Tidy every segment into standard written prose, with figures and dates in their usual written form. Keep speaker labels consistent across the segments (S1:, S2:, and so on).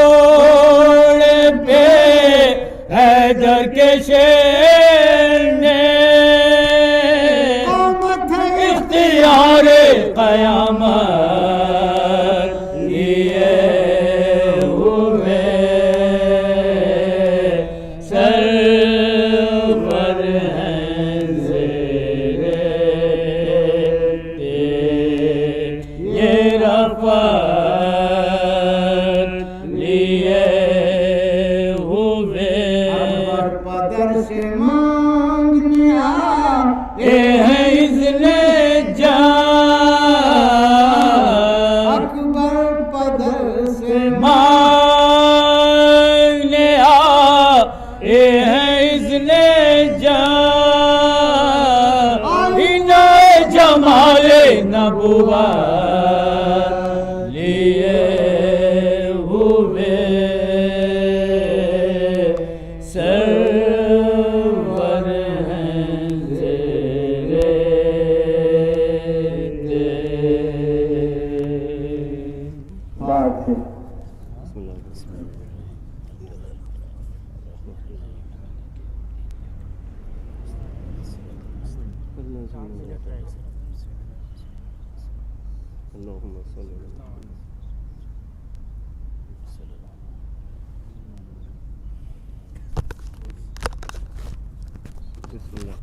S1: گھوڑے پہ حیدر کے شیر نے اختیار قیامت لیے ہوئے سرور ہیں زیرِ یہ رفعت لیے ہوئے
S2: پدر سے مانگنے
S1: یہ ہے اذن جان
S2: اکبر پدر سے
S1: مانگنے یہ ہے اذن جان انہیں جمال نبوت لیے ہوئے سرور ہیں زیرِ
S2: بات ہے
S3: اللهم صل على بسم الله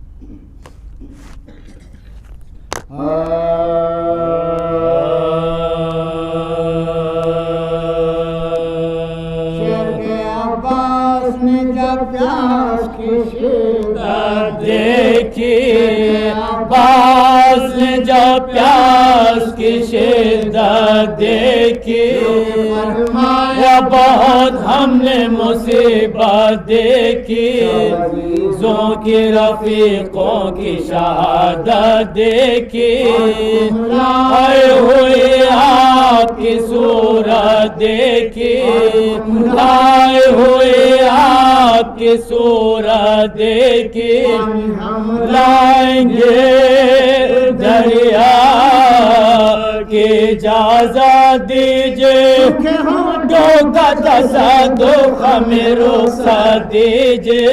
S2: شیر کے عباس نے جب پیاس کی شدت
S1: دیکھی عباس نے جب پیاس کی شدت دیکھی
S2: فرمایا
S1: بہت ہم نے مصیبت دیکھی زوں کی رفیقوں کی شہادت دیکھی آئے ہوئے آپ کی صورت دیکھی آئے ہوئے آپ کی صورت دیکھی لائیں گے دریا کی اجازت دیجئے ڈوکا تصدق ہمیں رخصت دیجئے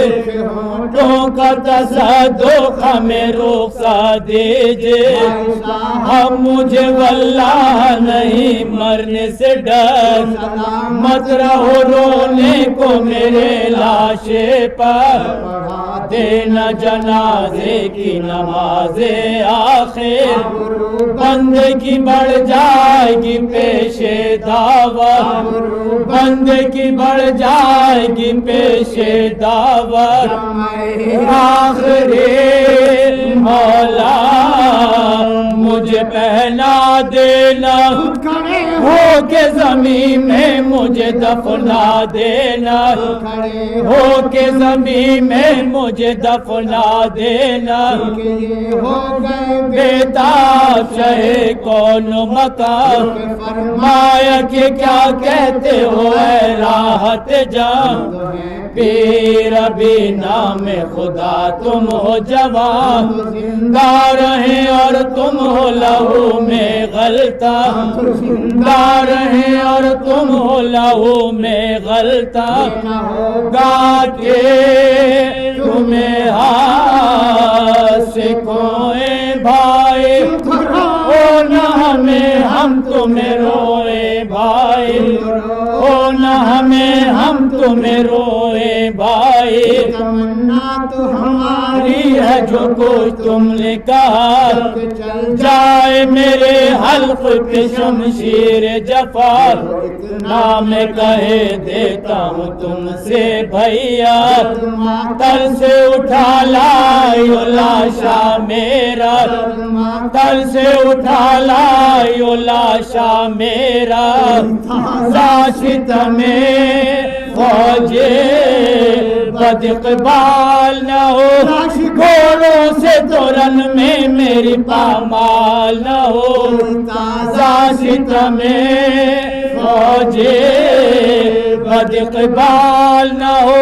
S1: ڈوکا تصدق ہمیں رخصت دیجئے اب مجھے واللہ نہیں مرنے سے ڈر مت رہو رونے کو میرے لاشے پر دینا جنازے کی نماز آخر بندے کی بڑھ جائے گی پیش دعوت بندے کی بڑھ جائے گی پیش دعوت آخری مولا مجھے پہنا دینا ہو کے زمین میں مجھے دفنا دینا ہو کے زمین میں مجھے دفنا دینا بیتاب چاہے کون مکان فرمایا کہ کیا کہتے ہو اے راحت جان پیر ابھی نام خدا تم ہو جوان زندہ رہیں اور تم ہو لہو میں غلطہ زندہ رہیں اور تم ہو لہو میں غلطہ گا کے تمہیں سکھوئے بھائی او نہ ہمیں ہم تمہیں روئے بھائی او نہ ہمیں ہم تمہیں روئے بھائی
S2: تمنا تو ہماری
S1: ہے جو کچھ تم نے کہا جائے میرے حلق پہ شمشیر جفا نام کہے دیتا ہوں تم سے بھیا تل سے اٹھا لائیو لاشا میرا تل سے اٹھا لائیو لاشا میرا زاشت میں فوجے بد اقبال نہ ہو گھوڑوں سے تورن میں میری پامال نہ ہو زاشت میں فوجے بد اقبال نہ ہو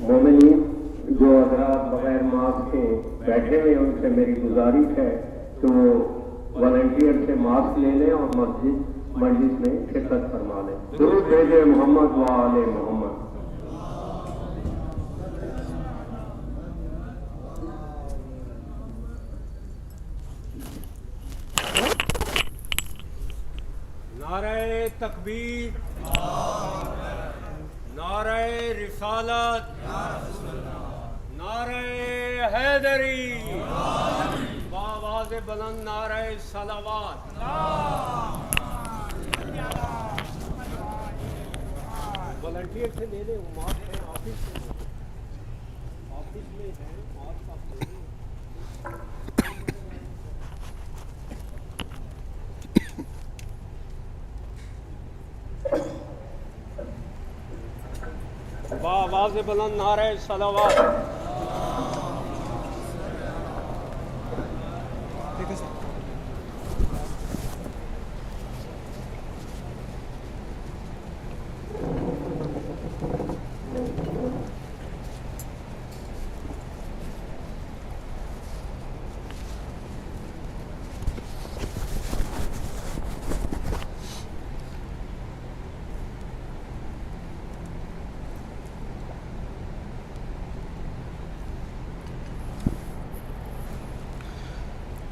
S4: مومنین جو حضرات بغیر ماسک کے بیٹھے ہوئے ان سے میری گزارش ہے کہ وہ والنٹیئر سے ماسک لے لیں اور مجلس میں شرکت فرما لیں۔ درود بھیجے محمد و آل محمد۔
S5: نعرہ تکبیر، نعرہ رسالت، نعرہ حیدری، بآواز بلند نعرہ صلوات۔ والنٹیئر سے لے لیں، وہ ماسک ہیں آفس میں ہیں، ماسک آپ لے لیں۔ بآواز بلند نعرہ صلوات۔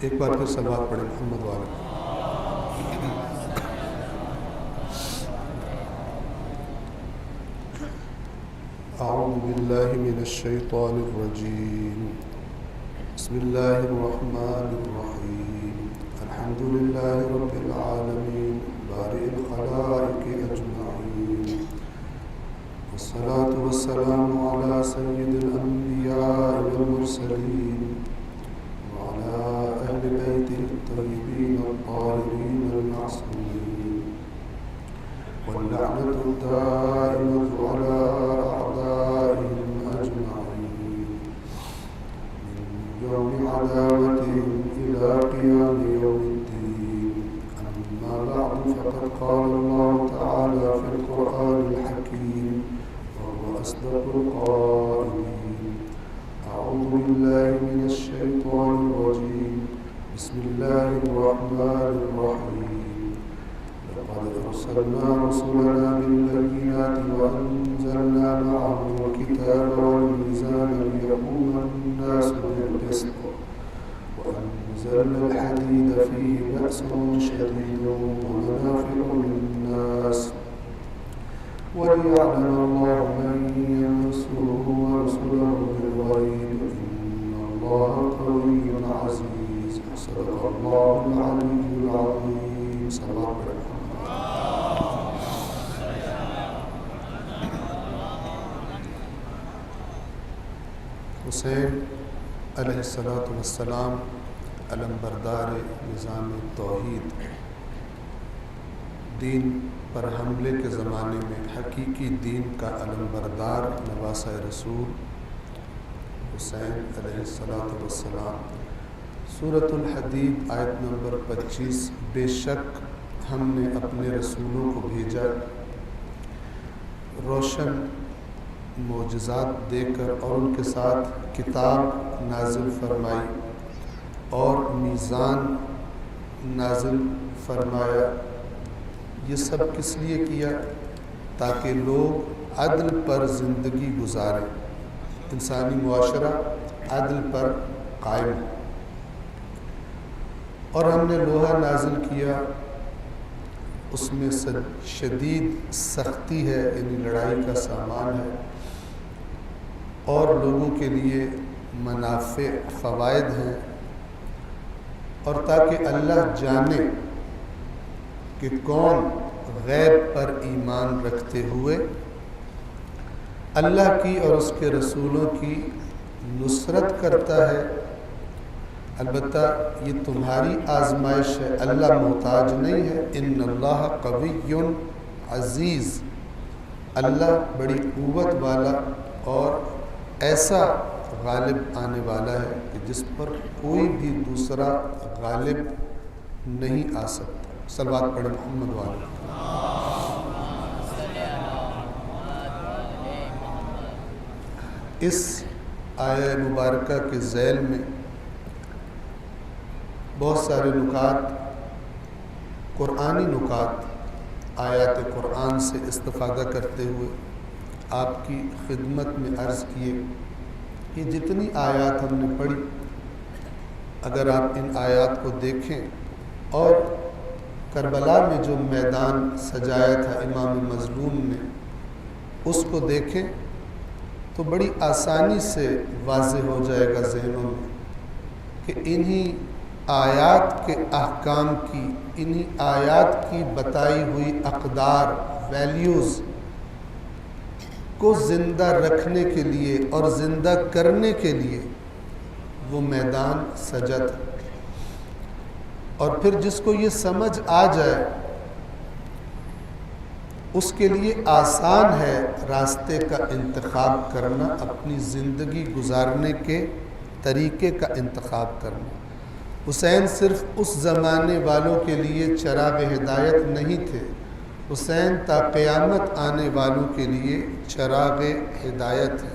S6: ایک بار پھر صلوات پڑھیں محمد والے۔ اعوذ باللہ من الشیطان الرجیم، بسم اللہ الرحمن الرحیم، الحمد للہ رب العالمین بارئ الخلائق اجمعین، والصلاة والسلام علی سید الانبیاء والمرسلین أهل بيته الطيبين الطاهرين المعصومين، واللعنة الدائمة على أعدائهم أجمعين من يوم عداوتهم إلى قيام يوم الدين. أما بعد، فقد قال الله تعالى في القرآن الحكيم وهو أصدق القائلين: أعوذ بالله من الشيطان الرجيم، بسم الله الرحمن الرحيم. لقد أرسلنا رسلنا بالبينات وأنزلنا معهم الكتاب والميزان ليقوم الناس بالقسط، وأنزلنا الحديد فيه بأس شديد ومنافع للناس، وليعلم الله من ينصره ورسله بالغيب، إن الله قوي عزيز. صدق الله العلي العظيم. صلى الله عليه وسلم. حسین علیہ السلام علمبردار نظام توحید، دین پر حملے کے زمانے میں حقیقی دین کا علمبردار نواسۂ رسول حسین علیہ السلام۔ سورۃ الحدید آیت نمبر 25، بے شک ہم نے اپنے رسولوں کو بھیجا روشن معجزات دے کر، اور ان کے ساتھ کتاب نازل فرمائی اور میزان نازل فرمایا۔ یہ سب کس لیے کیا؟ تاکہ لوگ عدل پر زندگی گزاریں، انسانی معاشرہ عدل پر قائم ہے۔ اور ہم نے لوہا نازل کیا، اس میں شدید سختی ہے، یعنی لڑائی کا سامان ہے، اور لوگوں کے لیے منافع فوائد ہیں، اور تاکہ اللہ جانے کہ کون غیب پر ایمان رکھتے ہوئے اللہ کی اور اس کے رسولوں کی نصرت کرتا ہے البتہ یہ تمہاری آزمائش ہے، اللہ محتاج نہیں ہے۔ ان اللہ قوی عزیز، اللہ بڑی قوت والا اور ایسا غالب آنے والا ہے کہ جس پر کوئی بھی دوسرا غالب نہیں آ سکتا۔ صلوات پڑھیں محمد والے۔ اس آیہ مبارکہ کے ذیل میں بہت سارے نکات، قرآنی نکات، آیات قرآن سے استفادہ کرتے ہوئے آپ کی خدمت میں عرض کیے۔ یہ جتنی آیات ہم نے پڑھی، اگر آپ ان آیات کو دیکھیں اور کربلا میں جو میدان سجایا تھا امام مظلوم نے، اس کو دیکھیں تو بڑی آسانی سے واضح ہو جائے گا ذہنوں میں کہ انہی آیات کے احکام کی، انہی آیات کی بتائی ہوئی اقدار، ویلیوز کو زندہ رکھنے کے لیے اور زندہ کرنے کے لیے وہ میدان سجا تھا۔ اور پھر جس کو یہ سمجھ آ جائے اس کے لیے آسان ہے راستے کا انتخاب کرنا، اپنی زندگی گزارنے کے طریقے کا انتخاب کرنا۔ حسین صرف اس زمانے والوں کے لیے چراغ ہدایت نہیں تھے، حسین تا قیامت آنے والوں کے لیے چراغ ہدایت ہے۔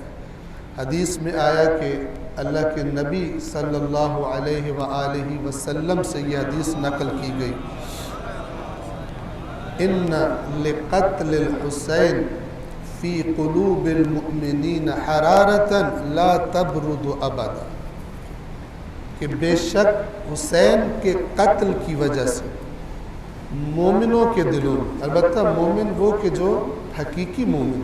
S6: حدیث میں آیا کہ اللہ کے نبی صلی اللہ علیہ وآلہ وسلم سے یہ حدیث نقل کی گئی، ان لقتل الحسین فی قلوب المؤمنین حرارتا لا تبرد ابدا، کہ بے شک حسین کے قتل کی وجہ سے مومنوں کے دلوں میں، البتہ مومن وہ کہ جو حقیقی مومن،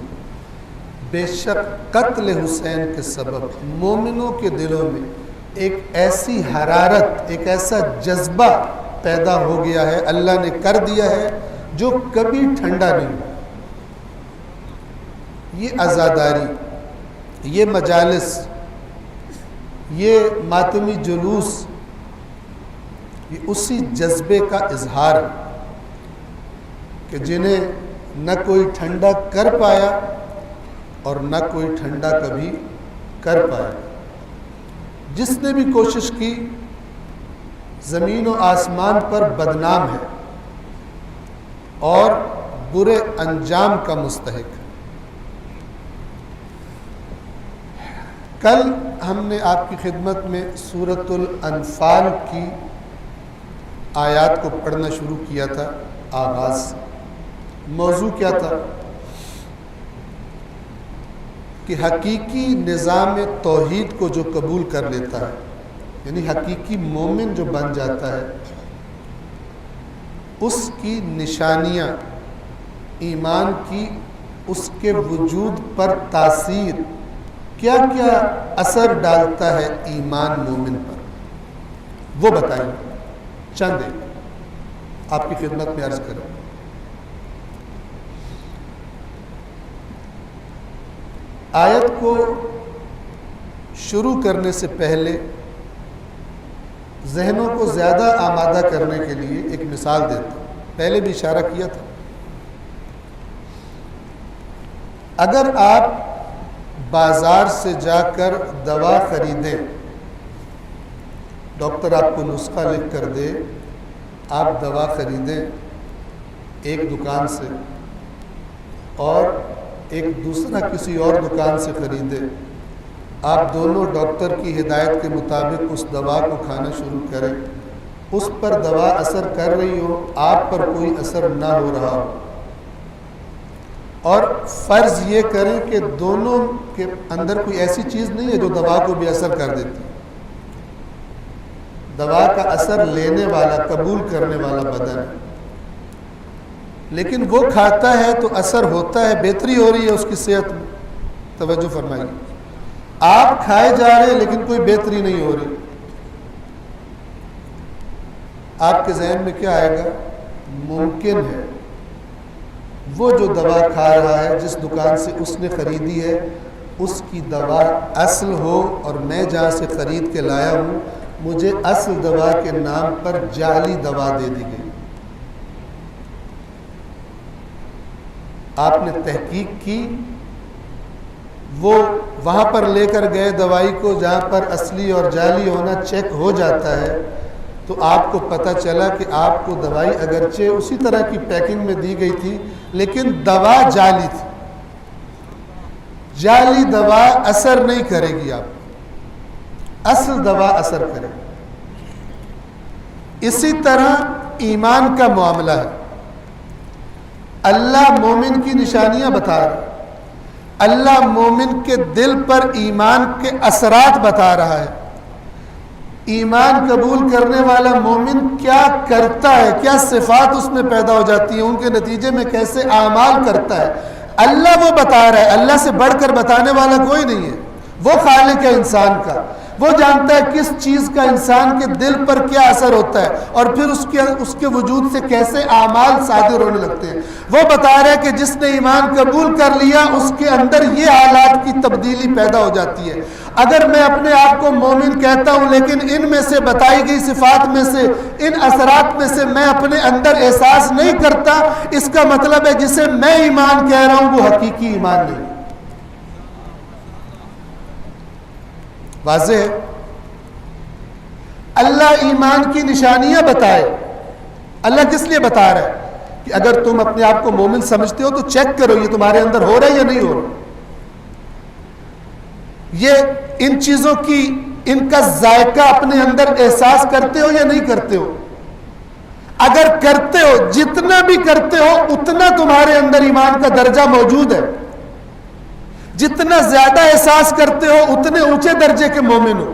S6: بے شک قتل حسین کے سبب مومنوں کے دلوں میں ایک ایسی حرارت، ایک ایسا جذبہ پیدا ہو گیا ہے، اللہ نے کر دیا ہے جو کبھی ٹھنڈا نہیں۔ یہ عزاداری، یہ مجالس، یہ ماتمی جلوس، یہ اسی جذبے کا اظہار ہے کہ جنہیں نہ کوئی ٹھنڈا کر پایا اور نہ کوئی ٹھنڈا کبھی کر پایا۔ جس نے بھی کوشش کی زمین و آسمان پر بدنام ہے اور برے انجام کا مستحق ہے۔ کل ہم نے آپ کی خدمت میں سورۃ الانفال کی آیات کو پڑھنا شروع کیا تھا۔ آغاز موضوع کیا تھا کہ حقیقی نظام توحید کو جو قبول کر لیتا ہے، یعنی حقیقی مومن جو بن جاتا ہے، اس کی نشانیاں، ایمان کی اس کے وجود پر تاثیر، کیا کیا اثر ڈالتا ہے ایمان مومن پر، وہ بتائیں چند ایک آپ کی خدمت میں عرض کروں۔ آیت کو شروع کرنے سے پہلے ذہنوں کو زیادہ آمادہ کرنے کے لیے ایک مثال دیتا ہوں، پہلے بھی اشارہ کیا تھا۔ اگر آپ بازار سے جا کر دوا خریدیں، ڈاکٹر آپ کو نسخہ لکھ کر دے، آپ دوا خریدیں ایک دکان سے اور ایک دوسرا کسی اور دکان سے خریدے، آپ دونوں ڈاکٹر کی ہدایت کے مطابق اس دوا کو کھانا شروع کریں، اس پر دوا اثر کر رہی ہو، آپ پر کوئی اثر نہ ہو رہا ہو، اور فرض یہ کریں کہ دونوں کے اندر کوئی ایسی چیز نہیں ہے جو دوا کو بھی اثر کر دیتی، دوا کا اثر لینے والا، قبول کرنے والا بدن ہے، لیکن وہ کھاتا ہے تو اثر ہوتا ہے، بہتری ہو رہی ہے اس کی صحت میں۔ توجہ فرمائیے، آپ کھائے جا رہے ہیں لیکن کوئی بہتری نہیں ہو رہی، آپ کے ذہن میں کیا آئے گا؟ ممکن ہے وہ جو دوا کھا رہا ہے، جس دکان سے اس نے خریدی ہے، اس کی دوا اصل ہو اور میں جہاں سے خرید کے لایا ہوں مجھے اصل دوا کے نام پر جعلی دوا دے دی گئی. آپ نے تحقیق کی، وہ وہاں پر لے کر گئے دوائی کو جہاں پر اصلی اور جعلی ہونا چیک ہو جاتا ہے، تو آپ کو پتہ چلا کہ آپ کو دوائی اگرچہ اسی طرح کی پیکنگ میں دی گئی تھی لیکن دوا جعلی تھی. جعلی دوا اثر نہیں کرے گی، آپ اصل دوا اثر کرے گی. اسی طرح ایمان کا معاملہ ہے. اللہ مومن کی نشانیاں بتا رہا ہے، اللہ مومن کے دل پر ایمان کے اثرات بتا رہا ہے. ایمان قبول کرنے والا مومن کیا کرتا ہے، کیا صفات اس میں پیدا ہو جاتی ہیں، ان کے نتیجے میں کیسے اعمال کرتا ہے، اللہ وہ بتا رہا ہے. اللہ سے بڑھ کر بتانے والا کوئی نہیں ہے. وہ خالق ہے انسان کا، وہ جانتا ہے کس چیز کا انسان کے دل پر کیا اثر ہوتا ہے اور پھر اس کے وجود سے کیسے اعمال صادر ہونے لگتے ہیں. وہ بتا رہا ہے کہ جس نے ایمان قبول کر لیا اس کے اندر یہ حالات کی تبدیلی پیدا ہو جاتی ہے. اگر میں اپنے آپ کو مومن کہتا ہوں لیکن ان میں سے بتائی گئی صفات میں سے، ان اثرات میں سے میں اپنے اندر احساس نہیں کرتا، اس کا مطلب ہے جسے میں ایمان کہہ رہا ہوں وہ حقیقی ایمان نہیں. واضح ہے؟ اللہ ایمان کی نشانیاں بتائے. اللہ کس لیے بتا رہا ہے کہ اگر تم اپنے آپ کو مومن سمجھتے ہو تو چیک کرو یہ تمہارے اندر ہو رہا ہے یا نہیں ہو رہا. یہ ان چیزوں کی ان کا ذائقہ اپنے اندر احساس کرتے ہو یا نہیں کرتے ہو. اگر کرتے ہو، جتنا بھی کرتے ہو اتنا تمہارے اندر ایمان کا درجہ موجود ہے. جتنا زیادہ احساس کرتے ہو اتنے اونچے درجے کے مومن ہو،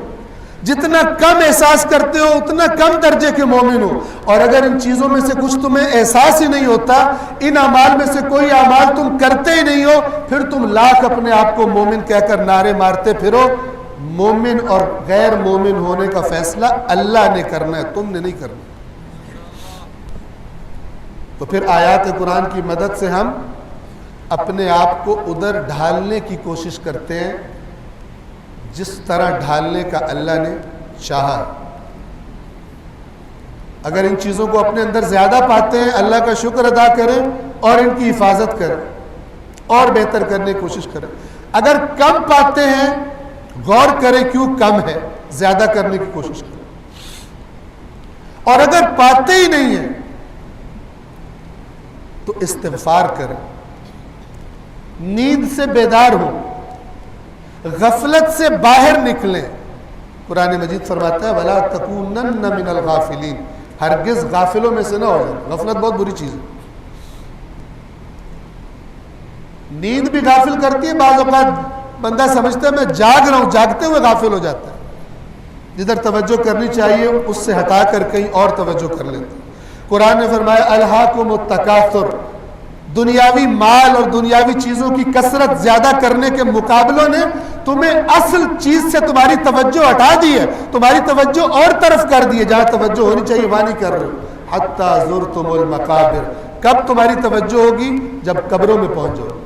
S6: جتنا کم احساس کرتے ہو اتنا کم درجے کے مومن ہو. اور اگر ان چیزوں میں سے کچھ تمہیں احساس ہی نہیں ہوتا، ان اعمال میں سے کوئی اعمال تم کرتے ہی نہیں ہو، پھر تم لاکھ اپنے آپ کو مومن کہہ کر نعرے مارتے پھرو. مومن اور غیر مومن ہونے کا فیصلہ اللہ نے کرنا ہے، تم نے نہیں کرنا. تو پھر آیات قرآن کی مدد سے ہم اپنے آپ کو ادھر ڈھالنے کی کوشش کرتے ہیں جس طرح ڈھالنے کا اللہ نے چاہا. اگر ان چیزوں کو اپنے اندر زیادہ پاتے ہیں اللہ کا شکر ادا کریں اور ان کی حفاظت کریں اور بہتر کرنے کی کوشش کریں. اگر کم پاتے ہیں غور کریں کیوں کم ہے، زیادہ کرنے کی کوشش کریں. اور اگر پاتے ہی نہیں ہیں تو استغفار کریں، نیند سے بیدار ہوں، غفلت سے باہر نکلیں. قرآن مجید فرماتا ہے وَلَا تَكُونَنَّ مِنَ الْغَافِلِينَ، ہرگز غافلوں میں سے نہ ہو جائیں. غفلت بہت بری چیز ہے. نیند بھی غافل کرتی ہے. بعض اوقات بندہ سمجھتا ہے میں جاگ رہا ہوں، جاگتے ہوئے غافل ہو جاتا ہے. جدھر توجہ کرنی چاہیے اس سے ہٹا کر کہیں اور توجہ کر لیتے. قرآن نے فرمایا الہاکم التکاثر، دنیاوی مال اور دنیاوی چیزوں کی کثرت زیادہ کرنے کے مقابلوں نے تمہیں اصل چیز سے تمہاری توجہ ہٹا دی ہے، تمہاری توجہ اور طرف کر دی ہے. جہاں توجہ ہونی چاہیے وہاں نہیں کر رہے. حتی زرتم المقابر، کب تمہاری توجہ ہوگی؟ جب قبروں میں پہنچ جاؤ.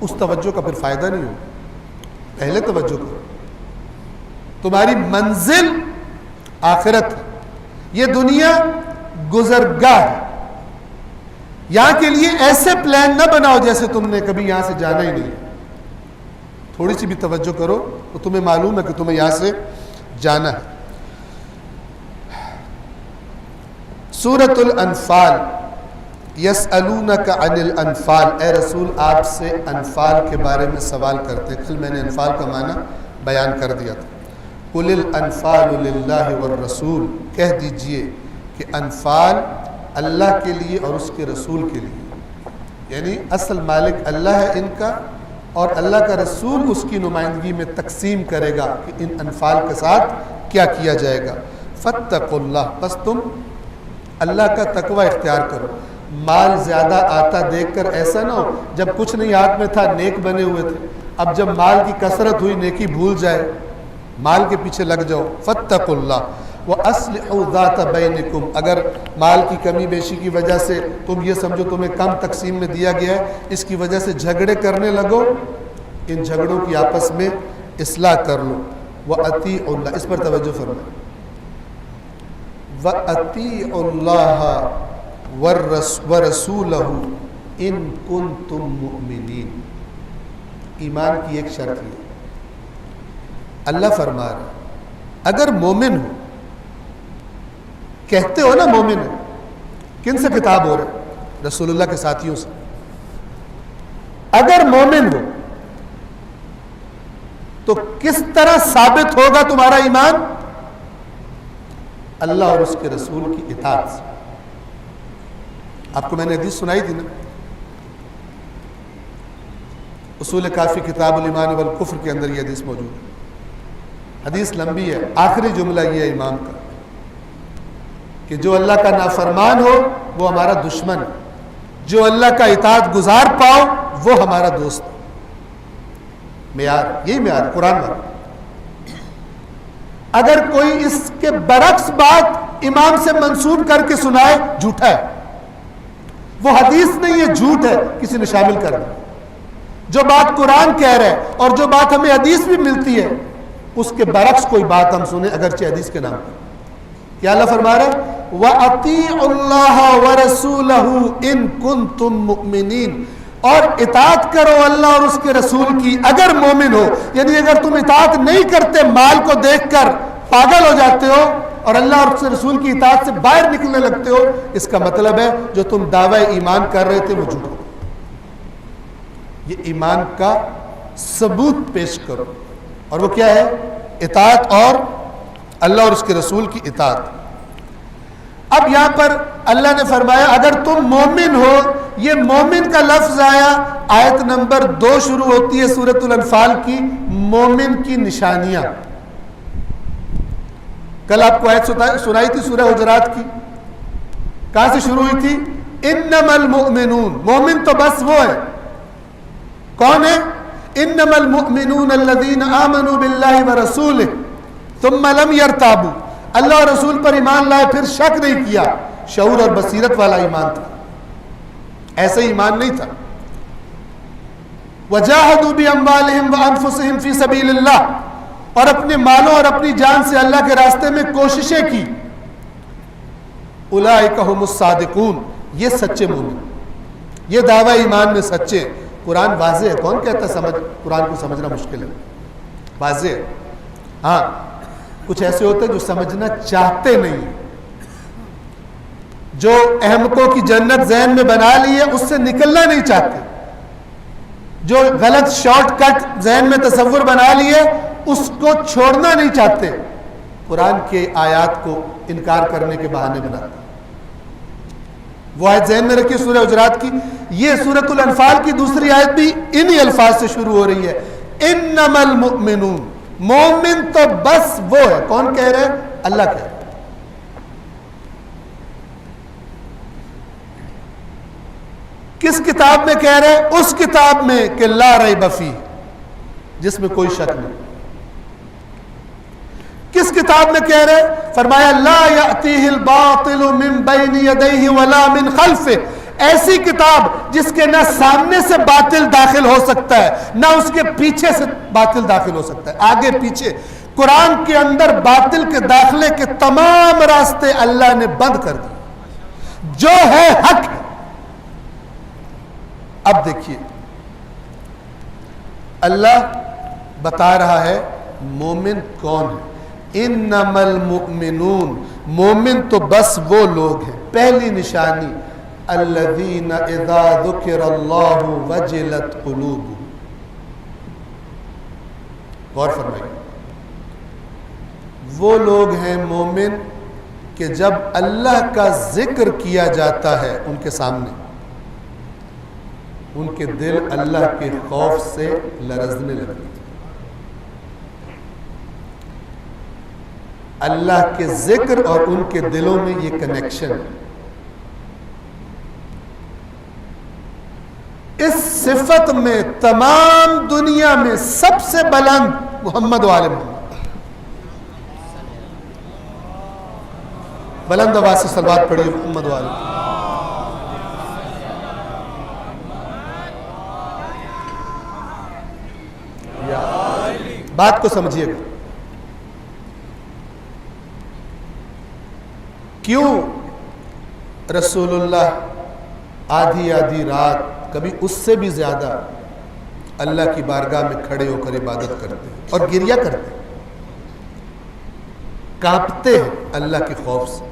S6: اس توجہ کا پھر فائدہ نہیں ہوگا. پہلے توجہ کرو. تمہاری منزل آخرت ہے. یہ دنیا گزرگاہ ہے. یہاں کے لیے ایسے پلان نہ بناؤ جیسے تم نے کبھی یہاں سے جانا ہی نہیں. تھوڑی سی بھی توجہ کرو تو تمہیں معلوم ہے کہ تمہیں یہاں سے جانا ہے. سورۃ الانفال، یسألونک عن الانفال، اے رسول آپ سے انفال کے بارے میں سوال کرتے. کل میں نے انفال کا معنی بیان کر دیا تھا. قل الانفال للہ والرسول، کہہ دیجئے کہ انفال اللہ کے لیے اور اس کے رسول کے لیے، یعنی اصل مالک اللہ ہے ان کا اور اللہ کا رسول اس کی نمائندگی میں تقسیم کرے گا کہ ان انفال کے ساتھ کیا کیا جائے گا. فاتقوا اللہ، بس تم اللہ کا تقوی اختیار کرو. مال زیادہ آتا دیکھ کر ایسا نہ ہو جب کچھ نہیں ہاتھ میں تھا نیک بنے ہوئے تھے، اب جب مال کی کثرت ہوئی نیکی بھول جائے، مال کے پیچھے لگ جاؤ. فاتقوا اللہ وَأَصْلِحُوا ذَاتَ بَيْنِكُمْ، اگر مال کی کمی بیشی کی وجہ سے تم یہ سمجھو تمہیں کم تقسیم میں دیا گیا ہے، اس کی وجہ سے جھگڑے کرنے لگو، ان جھگڑوں کی آپس میں اصلاح کر لو. وَأَطِيعُوا اللَّهَ، اس پر توجہ فرمائیں، وَأَطِيعُوا اللَّهَ وَرَسُولَهُ إِن كُنتُم مُؤْمِنِينَ۔ ایمان کی ایک شرط ہے، اللہ فرما رہا ہے اگر مومن ہو، کہتے ہو نا مومن ہے، کن سے خطاب ہو رہا ہے؟ رسول اللہ کے ساتھیوں سے۔ اگر مومن ہو تو کس طرح ثابت ہوگا تمہارا ایمان؟ اللہ اور اس کے رسول کی اطاعت سے۔ آپ کو میں نے حدیث سنائی تھی نا، اصول کافی کتاب الایمان والکفر کے اندر یہ حدیث موجود ہے۔ حدیث لمبی ہے، آخری جملہ یہ ہے امام کا کہ جو اللہ کا نافرمان ہو وہ ہمارا دشمن ہے، جو اللہ کا اطاعت گزار پاؤ وہ ہمارا دوست ہے۔ معیار یہی معیار قرآن میں۔ اگر کوئی اس کے برعکس بات امام سے منسوب کر کے سنائے، جھوٹا ہے، وہ حدیث نہیں ہے، جھوٹ ہے، کسی نے شامل کر دیا۔ جو بات قرآن کہہ رہا ہے اور جو بات ہمیں حدیث بھی ملتی ہے، اس کے برعکس کوئی بات ہم سنیں اگرچہ حدیث کے نام پر۔ کیا اللہ فرما رہا ہے وَأَطِيعُوا اللَّهَ وَرَسُولَهُ إِن كُنتُم مُؤْمِنِينَ، اور اطاعت کرو اللہ اور اس کے رسول کی اگر مومن ہو۔ یعنی اگر تم اطاعت نہیں کرتے، مال کو دیکھ کر پاگل ہو جاتے ہو اور اللہ اور اس کے رسول کی اطاعت سے باہر نکلنے لگتے ہو، اس کا مطلب ہے جو تم دعوی ایمان کر رہے تھے وہ جھوٹ ہو۔ یہ ایمان کا ثبوت پیش کرو، اور وہ کیا ہے؟ اطاعت اور اللہ اور اس کے رسول کی اطاعت۔ اب یہاں پر اللہ نے فرمایا اگر تم مومن ہو، یہ مومن کا لفظ آیا، آیت نمبر 2 شروع ہوتی ہے سورۃ الانفال کی، مومن کی نشانیاں۔ کل آپ کو آیت سنائی تھی سورہ حجرات کی، کہاں سے شروع ہوئی تھی؟ انما المؤمنون، مومن تو بس وہ ہے، کون ہے؟ انما المؤمنون الذین آمنوا باللہ ورسولہ ثم لم یرتابوا، اللہ اور رسول پر ایمان لائے پھر شک نہیں کیا، شعور اور بصیرت والا ایمان تھا، ایسے ایمان نہیں تھا۔ وجاہدوا باموالہم وانفسہم فی سبیل اللہ، اور اپنے مالوں اور اپنی جان سے اللہ کے راستے میں کوششیں کی۔ اولئک ھم الصادقون، یہ سچے مومن، یہ دعوی ایمان میں سچے۔ قرآن واضح ہے، کون کہتا ہے قرآن کو سمجھنا مشکل ہے؟ واضح ہے۔ ہاں کچھ ایسے ہوتے ہیں جو سمجھنا چاہتے نہیں، جو احمقوں کی جنت ذہن میں بنا لی ہے اس سے نکلنا نہیں چاہتے، جو غلط شارٹ کٹ ذہن میں تصور بنا لیے اس کو چھوڑنا نہیں چاہتے، قرآن کے آیات کو انکار کرنے کے بہانے بناتے۔ وہ آیت ذہن میں رکھیے سورہ حجرات کی، یہ سورۃ الانفال کی دوسری آیت بھی انہی الفاظ سے شروع ہو رہی ہے، انما المؤمنون، مومن تو بس وہ ہے، کون کہہ رہے ہیں؟ اللہ کہہ رہے ہیں۔ کس کتاب میں کہہ رہے ہیں؟ اس کتاب میں کہ لا ریب فیہ، جس میں کوئی شک نہیں۔ کس کتاب میں کہہ رہے ہیں؟ فرمایا لا یأتیہ الباطل من بین یدیہ ولا من خلفہ، ایسی کتاب جس کے نہ سامنے سے باطل داخل ہو سکتا ہے نہ اس کے پیچھے سے باطل داخل ہو سکتا ہے، آگے پیچھے۔ قرآن کے اندر باطل کے داخلے کے تمام راستے اللہ نے بند کر دیے، جو ہے حق ہے۔ اب دیکھیے اللہ بتا رہا ہے مومن کون ہے۔ انما المؤمنون، مومن تو بس وہ لوگ ہیں، پہلی نشانی الذین اذا ذکر اللہ وجلت قلوبهم، غور فرمائیے، وہ لوگ ہیں مومن کہ جب اللہ کا ذکر کیا جاتا ہے ان کے سامنے، ان کے دل اللہ کے خوف سے لرزنے لگتے ہیں۔ اللہ کے ذکر اور ان کے دلوں میں یہ کنیکشن ہے۔ اس صفت میں تمام دنیا میں سب سے بلند محمد وآل محمد، بلند آواز سے صلوات پڑھیے محمد وآل محمد۔ بات کو سمجھیے گا، کیوں رسول اللہ آدھی آدھی رات کبھی اس سے بھی زیادہ اللہ کی بارگاہ میں کھڑے ہو کر عبادت کرتے ہیں اور گریہ کرتے ہیں، کانپتے ہیں اللہ کے خوف سے۔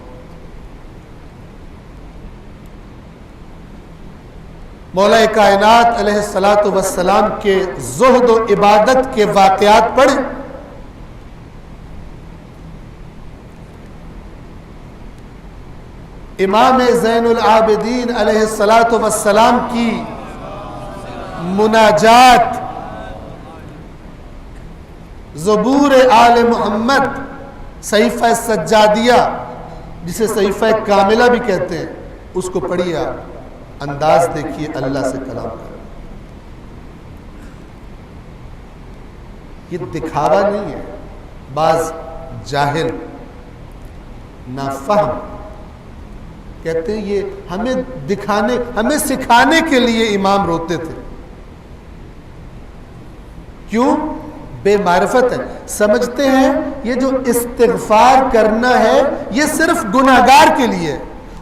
S6: مولا کائنات علیہ الصلاۃ والسلام کے زہد و عبادت کے واقعات پڑھیں۔ امام زین العابدین علیہ الصلاۃ والسلام کی مناجات، زبور آل محمد، صحیفہ سجادیہ جسے صحیفہ کاملہ بھی کہتے ہیں، اس کو پڑھیے آپ، انداز دیکھیے اللہ سے کلام کریں۔ یہ دکھاوا نہیں ہے، بعض جاہل نافہم کہتے ہیں یہ ہمیں سکھانے کے لیے امام روتے تھے۔ کیوں؟ بے معرفت ہے، سمجھتے ہیں یہ جو استغفار کرنا ہے یہ صرف گناہگار کے لیے،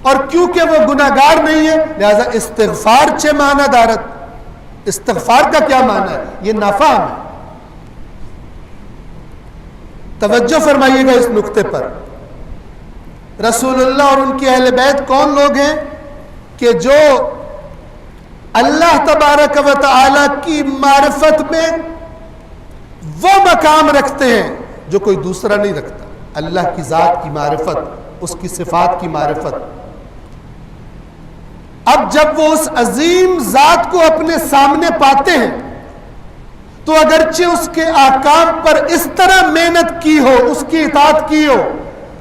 S6: اور کیونکہ وہ گناہگار نہیں ہے لہذا استغفار چھ معنی دارت۔ استغفار کا کیا معنی ہے؟ یہ نافہم ہے۔ توجہ فرمائیے گا اس نقطے پر۔ رسول اللہ اور ان کے اہل بیت کون لوگ ہیں کہ جو اللہ تبارک و تعالی کی معرفت میں وہ مقام رکھتے ہیں جو کوئی دوسرا نہیں رکھتا۔ اللہ کی ذات کی معرفت، اس کی صفات کی معرفت۔ اب جب وہ اس عظیم ذات کو اپنے سامنے پاتے ہیں تو اگرچہ اس کے احکام پر اس طرح محنت کی ہو، اس کی اطاعت کی ہو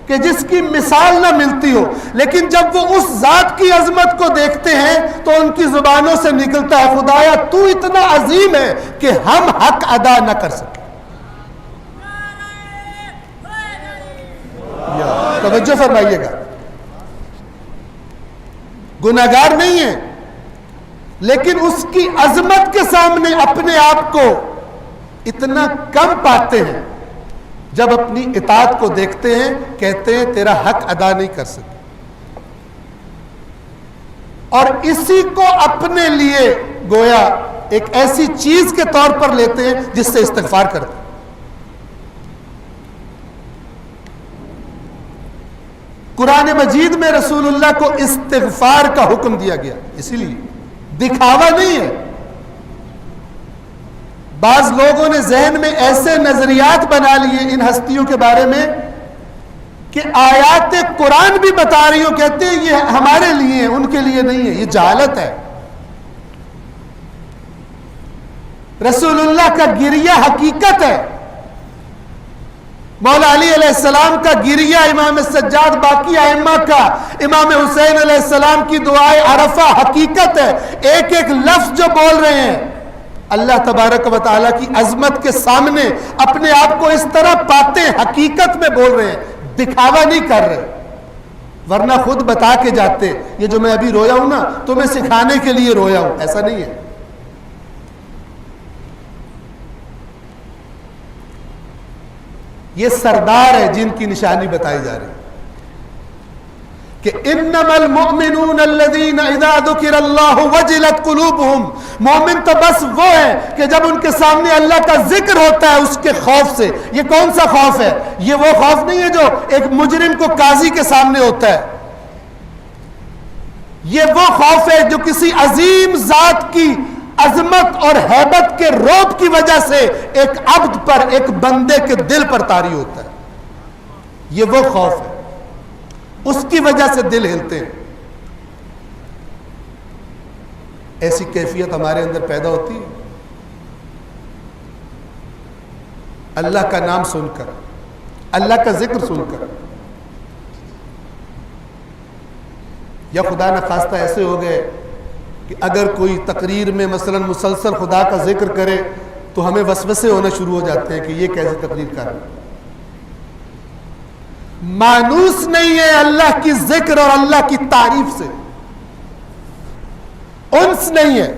S6: کہ جس کی مثال نہ ملتی ہو، لیکن جب وہ اس ذات کی عظمت کو دیکھتے ہیں تو ان کی زبانوں سے نکلتا ہے خدایا تو اتنا عظیم ہے کہ ہم حق ادا نہ کر سکیں۔ توجہ فرمائیے گا، گناہگار نہیں ہے لیکن اس کی عظمت کے سامنے اپنے آپ کو اتنا کم پاتے ہیں، جب اپنی اطاعت کو دیکھتے ہیں کہتے ہیں تیرا حق ادا نہیں کر سکتے، اور اسی کو اپنے لیے گویا ایک ایسی چیز کے طور پر لیتے ہیں جس سے استغفار کرتے ہیں۔ قرآن مجید میں رسول اللہ کو استغفار کا حکم دیا گیا، اسی لیے دکھاوا نہیں ہے۔ بعض لوگوں نے ذہن میں ایسے نظریات بنا لیے ان ہستیوں کے بارے میں کہ آیات قرآن بھی بتا رہی ہو، کہتے ہیں یہ ہمارے لیے ہیں، ان کے لیے نہیں ہے۔ یہ جہالت ہے۔ رسول اللہ کا گریہ حقیقت ہے، مولا علی علیہ السلام کا گریہ، امام سجاد، باقی ائمہ کا، امام حسین علیہ السلام کی دعائے عرفہ حقیقت ہے۔ ایک ایک لفظ جو بول رہے ہیں اللہ تبارک و تعالیٰ کی عظمت کے سامنے اپنے آپ کو اس طرح پاتے ہیں، حقیقت میں بول رہے ہیں، دکھاوا نہیں کر رہے، ورنہ خود بتا کے جاتے یہ جو میں ابھی رویا ہوں نا تمہیں سکھانے کے لیے رویا ہوں، ایسا نہیں ہے۔ یہ سردار ہے جن کی نشانی بتائی جا رہی کہ انما المؤمنون الذين اذا ذكر الله وجلت قلوبهم، مومن تو بس وہ ہے کہ جب ان کے سامنے اللہ کا ذکر ہوتا ہے اس کے خوف سے۔ یہ کون سا خوف ہے؟ یہ وہ خوف نہیں ہے جو ایک مجرم کو قاضی کے سامنے ہوتا ہے، یہ وہ خوف ہے جو کسی عظیم ذات کی عظمت اور ہیبت کے روب کی وجہ سے ایک عبد پر، ایک بندے کے دل پر طاری ہوتا ہے۔ یہ وہ خوف ہے، اس کی وجہ سے دل ہلتے ہیں۔ ایسی کیفیت ہمارے اندر پیدا ہوتی ہے اللہ کا نام سن کر، اللہ کا ذکر سن کر، یا خدا نخواستہ ایسے ہو گئے کہ اگر کوئی تقریر میں مثلا مسلسل خدا کا ذکر کرے تو ہمیں وسوسے ہونا شروع ہو جاتے ہیں کہ یہ کیسی تقریر کر رہا ہے۔ مانوس نہیں ہے اللہ کی ذکر اور اللہ کی تعریف سے، انس نہیں ہے۔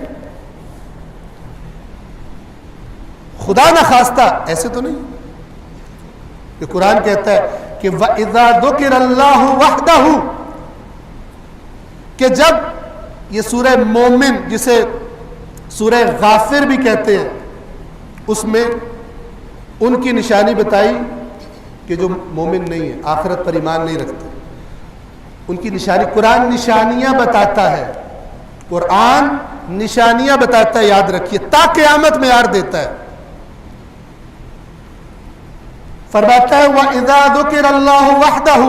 S6: خدا نخواستہ ایسے تو نہیں کہ قرآن کہتا ہے کہ وَإِذَا ذُكِرَ اللَّهُ وَحْدَهُ، کہ جب یہ سورہ مومن جسے سورہ غافر بھی کہتے ہیں، اس میں ان کی نشانی بتائی کہ جو مومن نہیں ہے، آخرت پر ایمان نہیں رکھتے، ان کی نشانی، قرآن نشانیاں بتاتا ہے، قرآن نشانیاں بتاتا ہے، یاد رکھیے، تا قیامت میں یار دیتا ہے۔ فرماتا ہے وَإِذَا ذُكِرَ اللَّهُ وَحْدَهُ،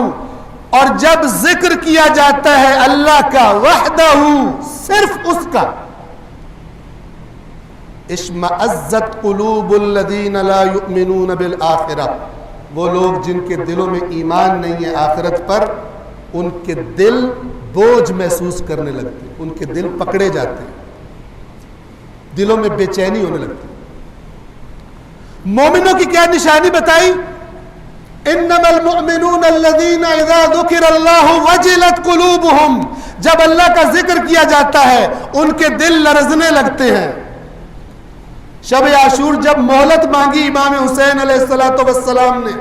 S6: اور جب ذکر کیا جاتا ہے اللہ کا، وحدہ، صرف اس کا، اشمئزت قلوب الذین لا یؤمنون بالآخرہ، وہ لوگ جن کے دلوں میں ایمان نہیں ہے آخرت پر، ان کے دل بوجھ محسوس کرنے لگتے ہیں، ان کے دل پکڑے جاتے ہیں، دلوں میں بے چینی ہونے لگتی ہے۔ مومنوں کی کیا نشانی بتائی؟ انما المؤمنون الذین اذا ذکر اللہ وجلت قلوبہم، جب اللہ کا ذکر کیا جاتا ہے ان کے دل لرزنے لگتے ہیں۔ شب عاشور جب مہلت مانگی امام حسین علیہ السلام نے،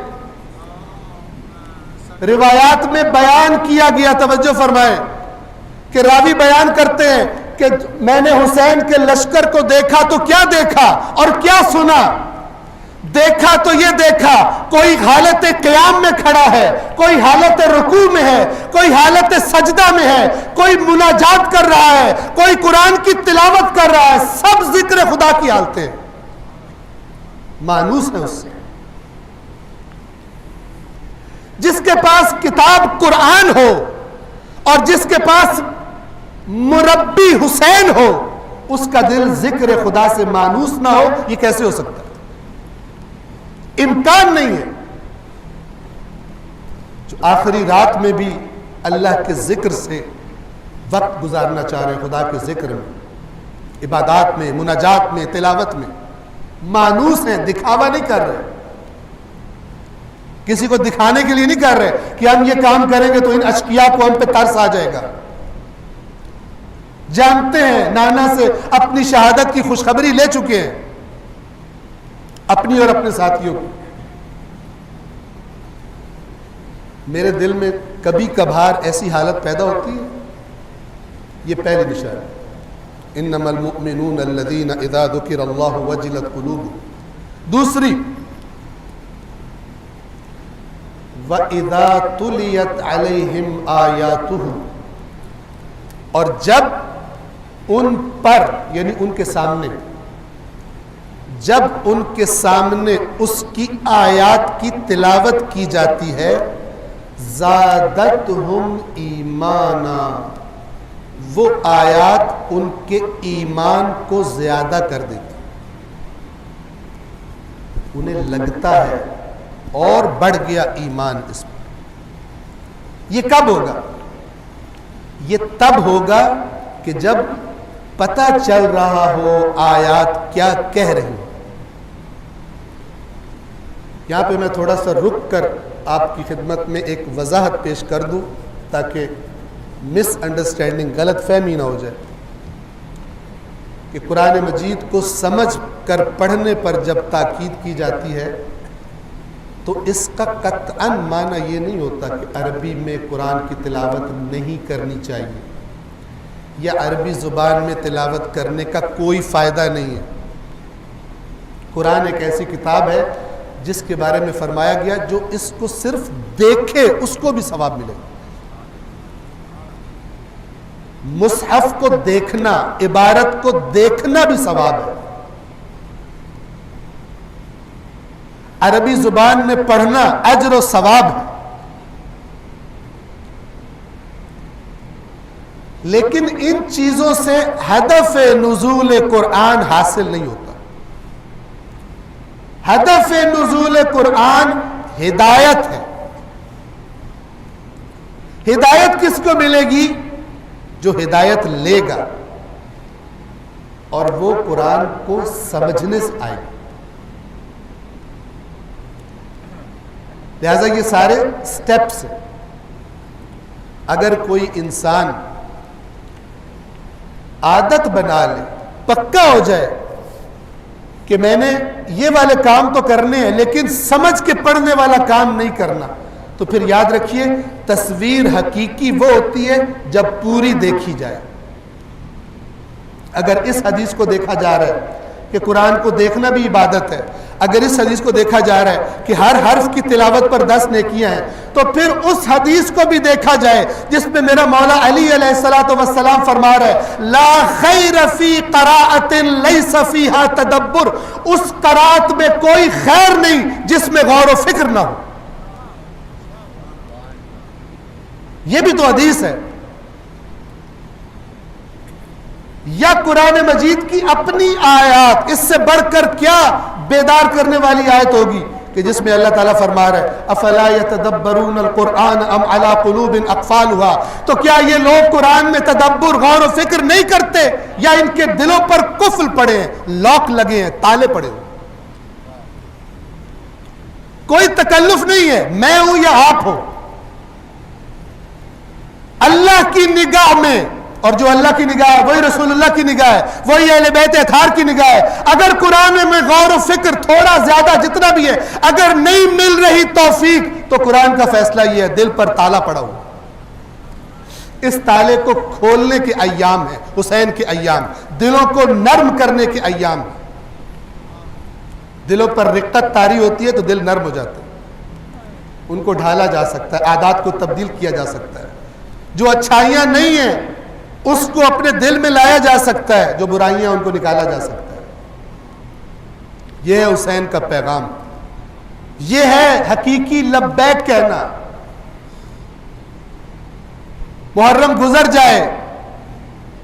S6: روایات میں بیان کیا گیا، توجہ فرمائیں کہ راوی بیان کرتے ہیں کہ میں نے حسین کے لشکر کو دیکھا تو کیا دیکھا اور کیا سنا؟ دیکھا تو یہ دیکھا، کوئی حالت قیام میں کھڑا ہے، کوئی حالت رکوع میں ہے، کوئی حالت سجدہ میں ہے، کوئی مناجات کر رہا ہے، کوئی قرآن کی تلاوت کر رہا ہے، سب ذکر خدا کی حالتیں مانوس ہیں اس سے۔ جس کے پاس کتاب قرآن ہو اور جس کے پاس مربی حسین ہو، اس کا دل ذکر خدا سے مانوس نہ ہو، یہ کیسے ہو سکتا ہے؟ امکان نہیں ہے۔ جو آخری رات میں بھی اللہ کے ذکر سے وقت گزارنا چاہ رہے ہیں، خدا کے ذکر میں، عبادات میں، مناجات میں، تلاوت میں، مانوس ہیں، دکھاوا نہیں کر رہے، کسی کو دکھانے کے لیے نہیں کر رہے کہ ہم یہ کام کریں گے تو ان اشقیاء کو ہم پہ ترس آ جائے گا۔ جانتے ہیں نانا سے اپنی شہادت کی خوشخبری لے چکے ہیں، اپنی اور اپنے ساتھیوں کو۔ میرے دل میں کبھی کبھار ایسی حالت پیدا ہوتی ہے، یہ پہلی نشانی، انما المؤمنون الذین اذا ذکر اللہ وجلت قلوبہم۔ دوسری، وَإِذَا تُلِيَتْ عَلَيْهِمْ آیَاتُهُ، اور جب ان پر یعنی ان کے سامنے، جب ان کے سامنے اس کی آیات کی تلاوت کی جاتی ہے، زادتہم ایمانا، وہ آیات ان کے ایمان کو زیادہ کر دیتی، انہیں لگتا ہے اور بڑھ گیا ایمان اس پر۔ یہ کب ہوگا؟ یہ تب ہوگا کہ جب پتہ چل رہا ہو آیات کیا کہہ رہی ہیں۔ یہاں پہ میں تھوڑا سا رک کر آپ کی خدمت میں ایک وضاحت پیش کر دوں تاکہ مس انڈرسٹینڈنگ، غلط فہمی نہ ہو جائے کہ قرآن مجید کو سمجھ کر پڑھنے پر جب تاکید کی جاتی ہے تو اس کا قطعاً معنی یہ نہیں ہوتا کہ عربی میں قرآن کی تلاوت نہیں کرنی چاہیے یا عربی زبان میں تلاوت کرنے کا کوئی فائدہ نہیں ہے۔ قرآن ایک ایسی کتاب ہے جس کے بارے میں فرمایا گیا جو اس کو صرف دیکھے اس کو بھی ثواب ملے گا۔ مصحف کو دیکھنا، عبارت کو دیکھنا بھی ثواب ہے، عربی زبان میں پڑھنا اجر و ثواب ہے، لیکن ان چیزوں سے ہدف نزول قرآن حاصل نہیں ہوتا۔ ہدف نزول قرآن ہدایت ہے۔ ہدایت کس کو ملے گی؟ جو ہدایت لے گا اور وہ قرآن کو سمجھنے سے آئے گا۔ لہذا یہ سارے سٹیپس ہیں۔ اگر کوئی انسان عادت بنا لے، پکا ہو جائے کہ میں نے یہ والے کام تو کرنے ہیں لیکن سمجھ کے پڑھنے والا کام نہیں کرنا، تو تو پھر یاد رکھیے تصویر حقیقی وہ ہوتی ہے جب پوری دیکھی جائے. اگر اس حدیث کو دیکھا جا رہا ہے کہ قرآن کو دیکھنا بھی عبادت ہے، اگر اس حدیث کو دیکھا جا رہا ہے کہ ہر حرف کی تلاوت پر 10 نیکیاں ہیں، تو پھر اس حدیث کو بھی دیکھا جائے جس میں میرا مولا علی علیہ السلام فرما رہا ہے لا خیر فی قراءۃ لیس فیہا تدبر، اس قرات میں کوئی خیر نہیں جس میں غور و فکر نہ ہو. یہ بھی تو حدیث ہے. یا قرآن مجید کی اپنی آیات، اس سے بڑھ کر کیا بیدار کرنے والی آیت ہوگی کہ جس میں اللہ تعالیٰ فرما رہا ہے افلا یتدبرون القرآن ام علی قلوب اقفالها، تو کیا یہ لوگ قرآن میں تدبر غور و فکر نہیں کرتے یا ان کے دلوں پر قفل پڑے ہیں، لاک لگے ہیں، تالے پڑے ہیں. کوئی تکلف نہیں ہے، میں ہوں یا آپ ہو. اللہ کی نگاہ میں، اور جو اللہ کی نگاہ ہے وہی رسول اللہ کی نگاہ ہے، وہی اہل بیت اطہار کی نگاہ ہے. اگر قرآن میں غور و فکر تھوڑا زیادہ جتنا بھی ہے اگر نہیں مل رہی توفیق، تو قرآن کا فیصلہ یہ ہے دل پر تالا پڑا ہوا. اس تالے کو کھولنے کے ایام ہیں حسین کے ایام، دلوں کو نرم کرنے کے ایام ہیں. دلوں پر رقت طاری ہوتی ہے تو دل نرم ہو جاتے ہیں، ان کو ڈھالا جا سکتا ہے، عادات کو تبدیل کیا جا سکتا ہے. جو اچھائیاں نہیں ہیں اس کو اپنے دل میں لایا جا سکتا ہے، جو برائیاں ان کو نکالا جا سکتا ہے. یہ ہے حسین کا پیغام، یہ ہے حقیقی لبیک کہنا. محرم گزر جائے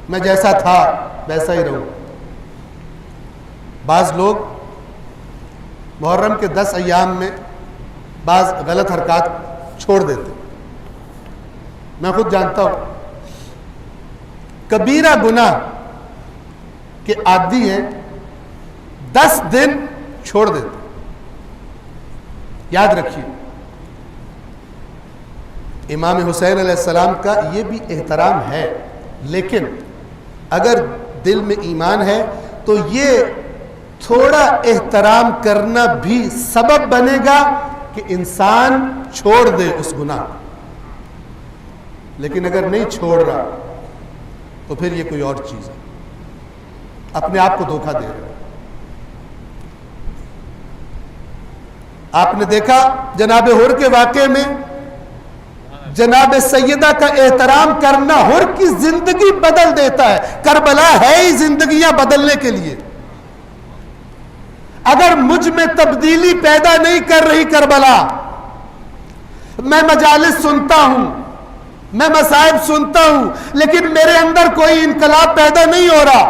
S6: میں جیسا تھا ویسا ہی رہوں. بعض لوگ محرم کے 10 ایام میں بعض غلط حرکات چھوڑ دیتے. میں خود جانتا ہوں کبیرہ گناہ کے عادی ہیں، 10 دن چھوڑ دیتے. یاد رکھیے امام حسین علیہ السلام کا یہ بھی احترام ہے، لیکن اگر دل میں ایمان ہے تو یہ تھوڑا احترام کرنا بھی سبب بنے گا کہ انسان چھوڑ دے اس گناہ. لیکن اگر نہیں چھوڑ رہا تو پھر یہ کوئی اور چیز ہے، اپنے آپ کو دھوکہ دے رہا ہے. آپ نے دیکھا جناب حر کے واقعے میں جناب سیدہ کا احترام کرنا حر کی زندگی بدل دیتا ہے. کربلا ہے ہی زندگیاں بدلنے کے لیے. اگر مجھ میں تبدیلی پیدا نہیں کر رہی کربلا، میں مجالس سنتا ہوں، میں مصائب سنتا ہوں، لیکن میرے اندر کوئی انقلاب پیدا نہیں ہو رہا،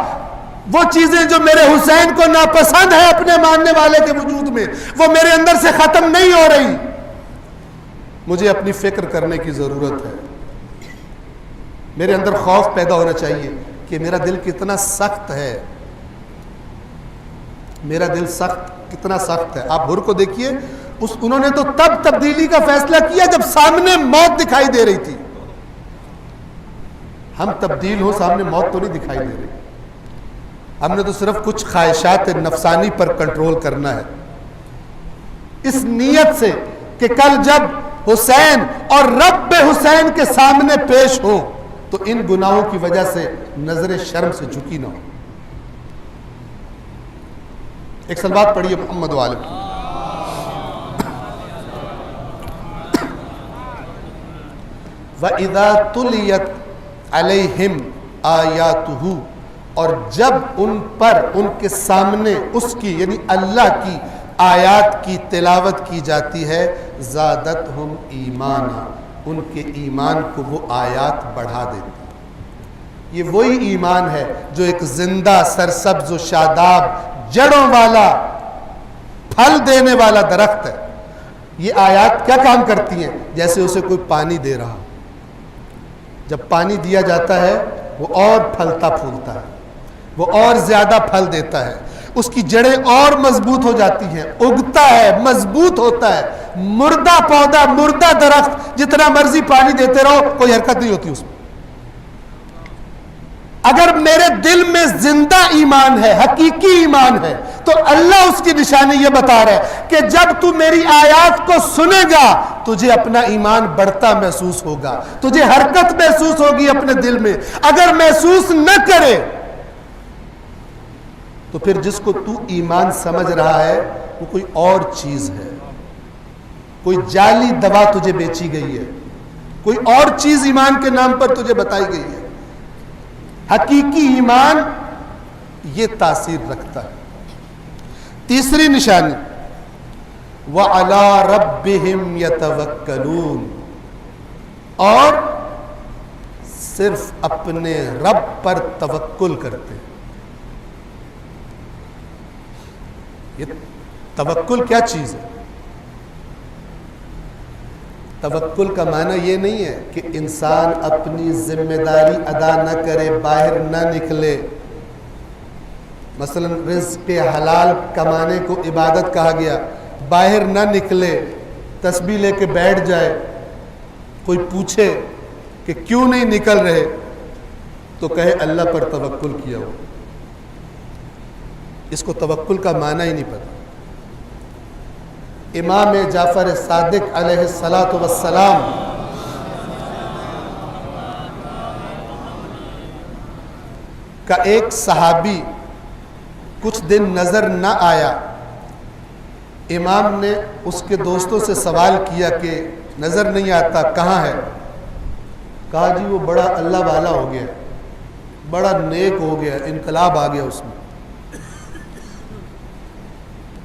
S6: وہ چیزیں جو میرے حسین کو ناپسند ہے اپنے ماننے والے کے وجود میں، وہ میرے اندر سے ختم نہیں ہو رہی. مجھے اپنی فکر کرنے کی ضرورت ہے. میرے اندر خوف پیدا ہونا چاہیے کہ میرا دل کتنا سخت ہے، میرا دل کتنا سخت ہے. آپ حر کو دیکھیے، انہوں نے تو تب تبدیلی کا فیصلہ کیا جب سامنے موت دکھائی دے رہی تھی. ہم تبدیل ہوں، سامنے موت تو نہیں دکھائی دے رہی. ہم نے تو صرف کچھ خواہشات نفسانی پر کنٹرول کرنا ہے، اس نیت سے کہ کل جب حسین اور رب حسین کے سامنے پیش ہوں تو ان گناہوں کی وجہ سے نظر شرم سے جھکی نہ ہو. ایک سلوات پڑھیے محمد و آل محمد. وَإِذَا تُلِيَتْ عَلَيْهِمْ آیاتُهُ، اور جب ان پر، ان کے سامنے اس کی یعنی اللہ کی آیات کی تلاوت کی جاتی ہے، زادتہم ایمانا، ان کے ایمان کو وہ آیات بڑھا دیتی. یہ وہی ایمان ہے جو ایک زندہ سرسبز و شاداب جڑوں والا پھل دینے والا درخت ہے. یہ آیات کیا کام کرتی ہیں؟ جیسے اسے کوئی پانی دے رہا. جب پانی دیا جاتا ہے وہ اور پھلتا پھولتا ہے، وہ اور زیادہ پھل دیتا ہے، اس کی جڑیں اور مضبوط ہو جاتی ہیں، اگتا ہے، مضبوط ہوتا ہے. مردہ پودا، مردہ درخت جتنا مرضی پانی دیتے رہو کوئی حرکت نہیں ہوتی اس میں. اگر میرے دل میں زندہ ایمان ہے، حقیقی ایمان ہے، تو اللہ اس کی نشانی یہ بتا رہا ہے کہ جب تو میری آیات کو سنے گا تجھے اپنا ایمان بڑھتا محسوس ہوگا، تجھے حرکت محسوس ہوگی اپنے دل میں۔ اگر محسوس نہ کرے تو پھر جس کو تو ایمان سمجھ رہا ہے وہ کوئی اور چیز ہے، کوئی جعلی دوا تجھے بیچی گئی ہے، کوئی اور چیز ایمان کے نام پر تجھے بتائی گئی ہے۔ حقیقی ایمان یہ تاثیر رکھتا ہے۔ تیسری نشانی وَعَلَىٰ رَبِّهِمْ يَتَوَكَّلُونَ، اور صرف اپنے رب پر توکل کرتے ہیں۔ یہ توکل کیا چیز ہے؟ توکل کا معنی یہ نہیں ہے کہ انسان اپنی ذمہ داری ادا نہ کرے، باہر نہ نکلے۔ مثلا رزق حلال کمانے کو عبادت کہا گیا، باہر نہ نکلے، تسبیح لے کے بیٹھ جائے، کوئی پوچھے کہ کیوں نہیں نکل رہے تو کہے اللہ پر توکل کیا ہو۔ اس کو توکل کا معنی ہی نہیں پتہ۔ امام جعفر صادق علیہ السلام کا ایک صحابی کچھ دن نظر نہ آیا۔ امام نے اس کے دوستوں سے سوال کیا کہ نظر نہیں آتا، کہاں ہے؟ کہا جی وہ بڑا اللہ والا ہو گیا، بڑا نیک ہو گیا، انقلاب آ گیا اس میں۔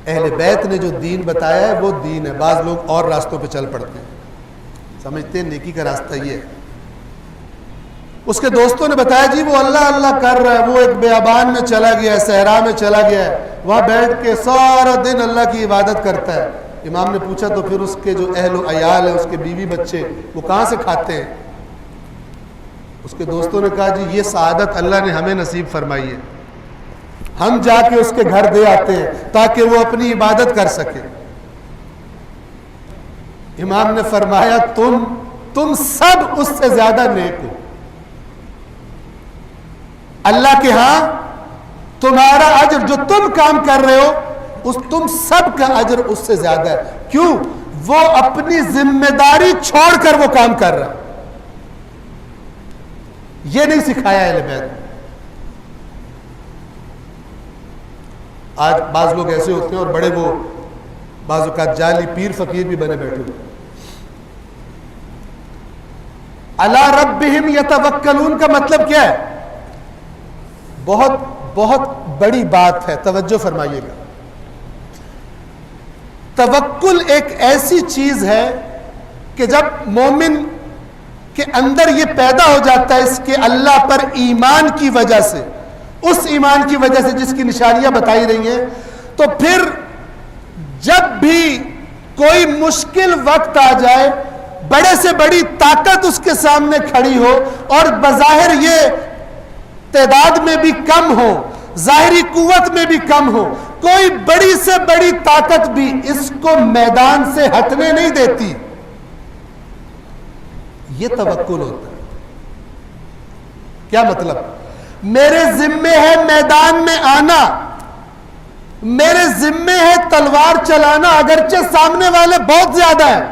S6: اہل بیت نے جو دین بتایا ہے وہ دین ہے۔ بعض لوگ اور راستوں پہ چل پڑتے ہیں، سمجھتے ہیں نیکی کا راستہ یہ ہے۔ اس کے دوستوں نے بتایا جی وہ اللہ اللہ کر رہا ہے، وہ ایک بیابان میں چلا گیا ہے، صحرا میں چلا گیا ہے، وہاں بیٹھ کے سارا دن اللہ کی عبادت کرتا ہے۔ امام نے پوچھا تو پھر اس کے جو اہل و عیال ہیں، اس کے بیوی بچے، وہ کہاں سے کھاتے ہیں؟ اس کے دوستوں نے کہا جی یہ سعادت اللہ نے ہمیں نصیب فرمائی ہے، ہم جا کے اس کے گھر دے آتے ہیں تاکہ وہ اپنی عبادت کر سکے۔ امام نے فرمایا تم سب اس سے زیادہ نیک ہو، اللہ کے ہاں تمہارا اجر جو تم کام کر رہے ہو تم سب کا اجر اس سے زیادہ ہے۔ کیوں؟ وہ اپنی ذمہ داری چھوڑ کر وہ کام کر رہا۔ یہ نہیں سکھایا اہل بیت۔ آج بعض لوگ ایسے ہوتے ہیں اور بڑے وہ بعض اوقات جعلی پیر فقیر بھی بنے بیٹھے ہوتے ہیں۔ علی ربہم یتوکلون کا مطلب کیا ہے؟ بہت بہت بڑی بات ہے، توجہ فرمائیے گا۔ توکل ایک ایسی چیز ہے کہ جب مومن کے اندر یہ پیدا ہو جاتا ہے اس کے اللہ پر ایمان کی وجہ سے، اس ایمان کی وجہ سے جس کی نشانیاں بتائی رہی ہیں، تو پھر جب بھی کوئی مشکل وقت آ جائے، بڑے سے بڑی طاقت اس کے سامنے کھڑی ہو اور بظاہر یہ تعداد میں بھی کم ہو، ظاہری قوت میں بھی کم ہو، کوئی بڑی سے بڑی طاقت بھی اس کو میدان سے ہٹنے نہیں دیتی۔ یہ توکل ہوتا ہے۔ کیا مطلب؟ میرے ذمے ہے میدان میں آنا، میرے ذمے ہے تلوار چلانا، اگرچہ سامنے والے بہت زیادہ ہیں،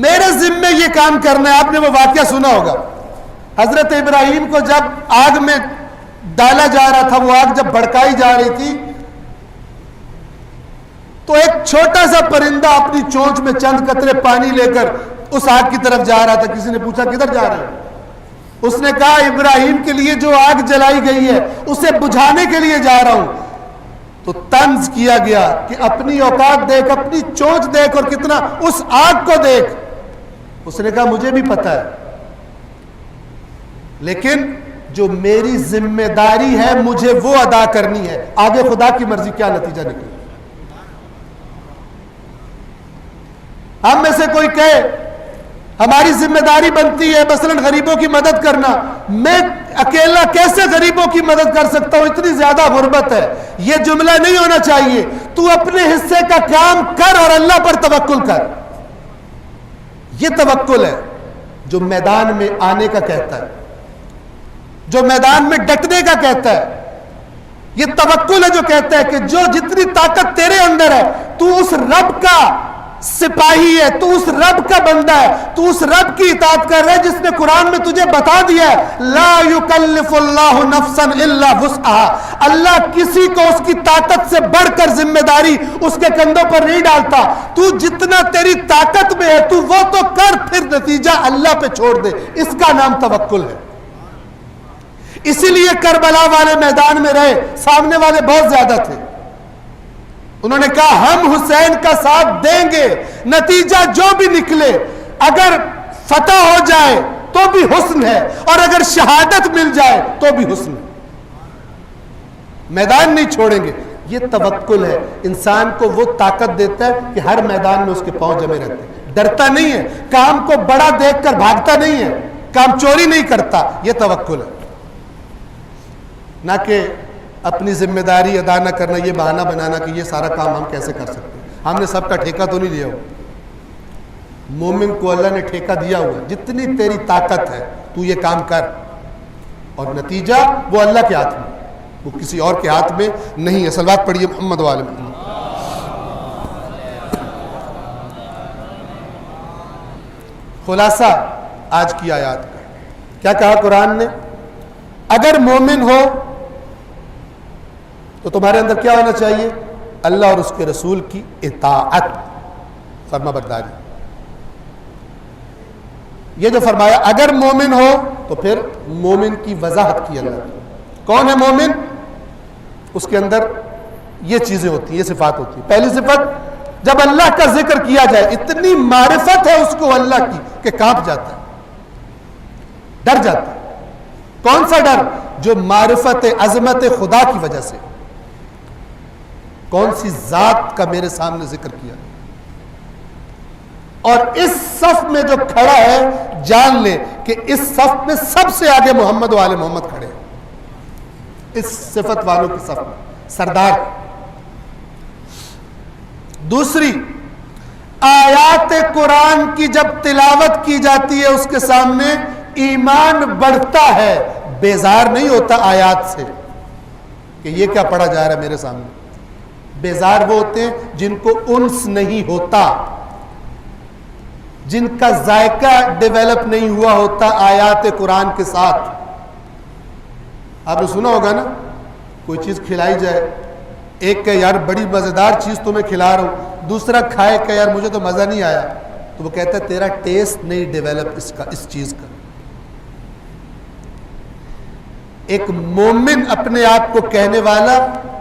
S6: میرے ذمے یہ کام کرنا ہے۔ آپ نے وہ واقعہ سنا ہوگا، حضرت ابراہیم کو جب آگ میں ڈالا جا رہا تھا، وہ آگ جب بھڑکائی جا رہی تھی تو ایک چھوٹا سا پرندہ اپنی چونچ میں چند قطرے پانی لے کر اس آگ کی طرف جا رہا تھا۔ کسی نے پوچھا کدھر جا رہے ہیں؟ اس نے کہا ابراہیم کے لیے جو آگ جلائی گئی ہے اسے بجھانے کے لیے جا رہا ہوں۔ تو طنز کیا گیا کہ اپنی اوقات دیکھ، اپنی چونچ دیکھ اور کتنا اس آگ کو دیکھ۔ اس نے کہا مجھے بھی پتا ہے، لیکن جو میری ذمہ داری ہے مجھے وہ ادا کرنی ہے، آگے خدا کی مرضی کیا نتیجہ نکلے۔ ہم میں سے کوئی کہے ہماری ذمہ داری بنتی ہے مثلا غریبوں کی مدد کرنا، میں اکیلا کیسے غریبوں کی مدد کر سکتا ہوں، اتنی زیادہ غربت ہے۔ یہ جملہ نہیں ہونا چاہیے۔ تو اپنے حصے کا کام کر اور اللہ پر توکل کر۔ یہ توکل ہے جو میدان میں آنے کا کہتا ہے، جو میدان میں ڈٹنے کا کہتا ہے۔ یہ توکل ہے جو کہتا ہے کہ جو جتنی طاقت تیرے اندر ہے تو اس رب کا سپاہی ہے, تو اس رب کا بندہ ہے, تو اس رب کی اطاعت کر رہا ہے جس نے قرآن میں تجھے بتا دیا ہے لا یکلف اللہ نفسا الا وسعها, اللہ کسی کو اس کی طاقت سے بڑھ کر ذمہ داری اس کے کندھوں پر نہیں ڈالتا. تو جتنا تیری طاقت میں ہے تو وہ تو کر, پھر نتیجہ اللہ پہ چھوڑ دے. اس کا نام توکل ہے. اسی لیے کربلا والے میدان میں رہے, سامنے والے بہت زیادہ تھے, انہوں نے کہا ہم حسین کا ساتھ دیں گے, نتیجہ جو بھی نکلے, اگر فتح ہو جائے تو بھی حسن ہے, اور اگر شہادت مل جائے تو بھی حسن ہے. میدان نہیں چھوڑیں گے. یہ توکل ہے, انسان کو وہ طاقت دیتا ہے کہ ہر میدان میں اس کے پاؤں جمے رہتے ہیں, ڈرتا نہیں ہے, کام کو بڑا دیکھ کر بھاگتا نہیں ہے, کام چوری نہیں کرتا. یہ توکل ہے, نہ کہ اپنی ذمہ داری ادا نہ کرنا, یہ بہانہ بنانا کہ یہ سارا کام ہم کیسے کر سکتے ہیں, ہم نے سب کا ٹھیکہ تو نہیں لیا ہوا. مومن کو اللہ نے ٹھیکہ دیا ہوا, جتنی تیری طاقت ہے تو یہ کام کر, اور نتیجہ وہ اللہ کے ہاتھ میں, وہ کسی اور کے ہاتھ میں نہیں ہے. صلوات پڑھیے محمد وآل محمد. خلاصہ آج کی آیات کا کیا کہا قرآن نے؟ اگر مومن ہو تو تمہارے اندر کیا ہونا چاہیے؟ اللہ اور اس کے رسول کی اطاعت, فرما برداری. یہ جو فرمایا اگر مومن ہو, تو پھر مومن کی وضاحت کی اللہ. کون ہے مومن؟ اس کے اندر یہ چیزیں ہوتی ہیں, یہ صفات ہوتی ہیں. پہلی صفت, جب اللہ کا ذکر کیا جائے اتنی معرفت ہے اس کو اللہ کی کہ کانپ جاتا ہے, ڈر جاتا ہے. کون سا ڈر؟ جو معرفت عظمت خدا کی وجہ سے. کون سی ذات کا میرے سامنے ذکر کیا, اور اس صف میں جو کھڑا ہے جان لے کہ اس صف میں سب سے آگے محمد و آل محمد کھڑے ہیں, اس صفت والوں کی صف میں سردار. دوسری, آیات قرآن کی جب تلاوت کی جاتی ہے اس کے سامنے ایمان بڑھتا ہے, بیزار نہیں ہوتا آیات سے کہ یہ کیا پڑھا جا رہا ہے میرے سامنے. بیزار وہ ہوتے ہیں جن کو انس نہیں ہوتا, جن کا ذائقہ ڈیولپ نہیں ہوا ہوتا آیات قرآن کے ساتھ. آپ نے سنا ہوگا نا, کوئی چیز کھلائی جائے, ایک کہ یار بڑی مزیدار چیز تمہیں کھلا رہا ہوں, دوسرا کھائے کہ یار مجھے تو مزہ نہیں آیا, تو وہ کہتا ہے تیرا ٹیسٹ نہیں ڈیولپ اس چیز کا. ایک مومن اپنے آپ کو کہنے والا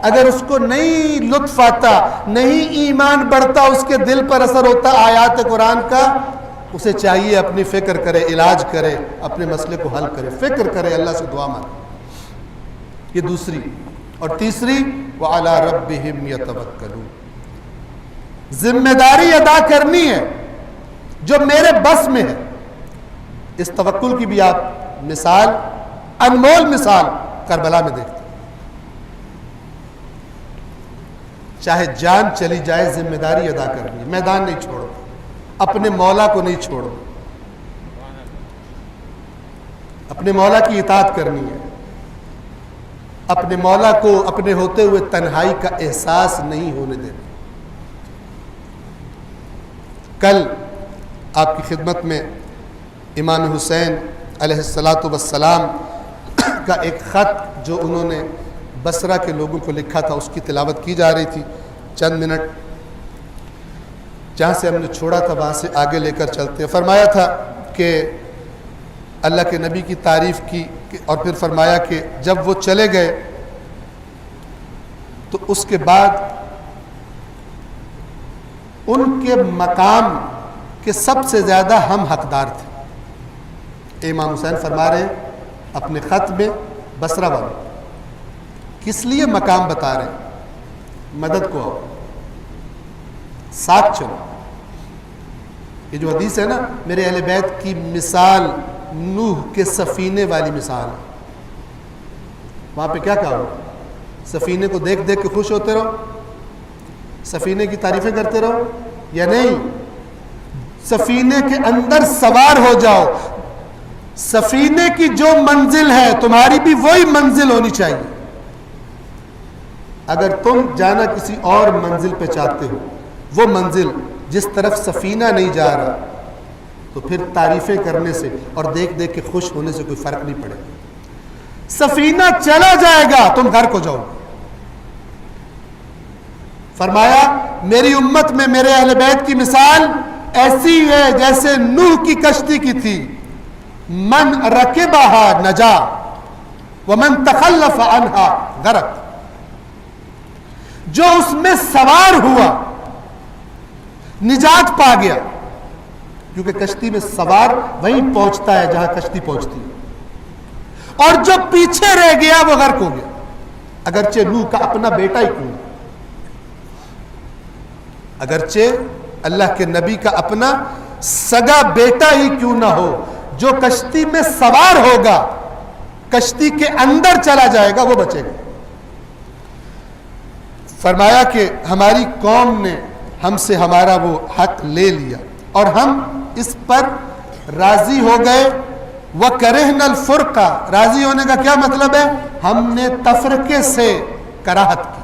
S6: اگر اس کو نہیں لطف آتا, نہیں ایمان بڑھتا, اس کے دل پر اثر ہوتا آیات قرآن کا, اسے چاہیے اپنی فکر کرے, علاج کرے, اپنے مسئلے کو حل کرے, فکر کرے, اللہ سے دعا مانگے. یہ دوسری. اور تیسری, وَعَلَىٰ رَبِّهِمْ يَتَوَكَّلُونَ, ذمہ داری ادا کرنی ہے جو میرے بس میں ہے. اس توکل کی بھی آپ مثال, انمول مثال کربلا میں دیکھتے ہیں. چاہے جان چلی جائے ذمہ داری ادا کرنی ہے, میدان نہیں چھوڑو, اپنے مولا کو نہیں چھوڑو, اپنے مولا کی اطاعت کرنی ہے, اپنے مولا کو اپنے ہوتے ہوئے تنہائی کا احساس نہیں ہونے دینا. کل آپ کی خدمت میں امام حسین علیہ السلام کا ایک خط جو انہوں نے بصرہ کے لوگوں کو لکھا تھا اس کی تلاوت کی جا رہی تھی. چند منٹ جہاں سے ہم نے چھوڑا تھا وہاں سے آگے لے کر چلتے ہیں. فرمایا تھا کہ اللہ کے نبی کی تعریف کی, اور پھر فرمایا کہ جب وہ چلے گئے تو اس کے بعد ان کے مقام کے سب سے زیادہ ہم حقدار تھے. امام حسین فرما رہے ہیں اپنے خط میں بصرہ والوں, کس لیے مقام بتا رہے ہیں؟ مدد کو آؤ, ساتھ چلو. یہ جو حدیث ہے نا, میرے اہل بیت کی مثال نوح کے سفینے والی مثال ہے. وہاں پہ کیا کہا, سفینے کو دیکھ دیکھ کے خوش ہوتے رہو, سفینے کی تعریفیں کرتے رہو, یا نہیں سفینے کے اندر سوار ہو جاؤ. سفینے کی جو منزل ہے تمہاری بھی وہی منزل ہونی چاہیے. اگر تم جانا کسی اور منزل پہ چاہتے ہو, وہ منزل جس طرف سفینہ نہیں جا رہا تو پھر تعریفیں کرنے سے اور دیکھ دیکھ کے خوش ہونے سے کوئی فرق نہیں پڑے گا. سفینہ چلا جائے گا تم گھر کو جاؤ. فرمایا میری امت میں میرے اہل بیت کی مثال ایسی ہے جیسے نوح کی کشتی کی تھی. من رکبہا نجا ومن تخلف عنہا غرق. جو اس میں سوار ہوا نجات پا گیا, کیونکہ کشتی میں سوار وہیں پہنچتا ہے جہاں کشتی پہنچتی ہے, اور جو پیچھے رہ گیا وہ غرق ہو گیا, اگرچہ نوح کا اپنا بیٹا ہی کیوں, اگرچہ اللہ کے نبی کا اپنا سگا بیٹا ہی کیوں نہ ہو, جو کشتی میں سوار ہوگا کشتی کے اندر چلا جائے گا وہ بچے گا. فرمایا کہ ہماری قوم نے ہم سے ہمارا وہ حق لے لیا اور ہم اس پر راضی ہو گئے. وَكَرِهْنَا الْفُرْقَ, راضی ہونے کا کیا مطلب ہے؟ ہم نے تفرقے سے کراہت کی.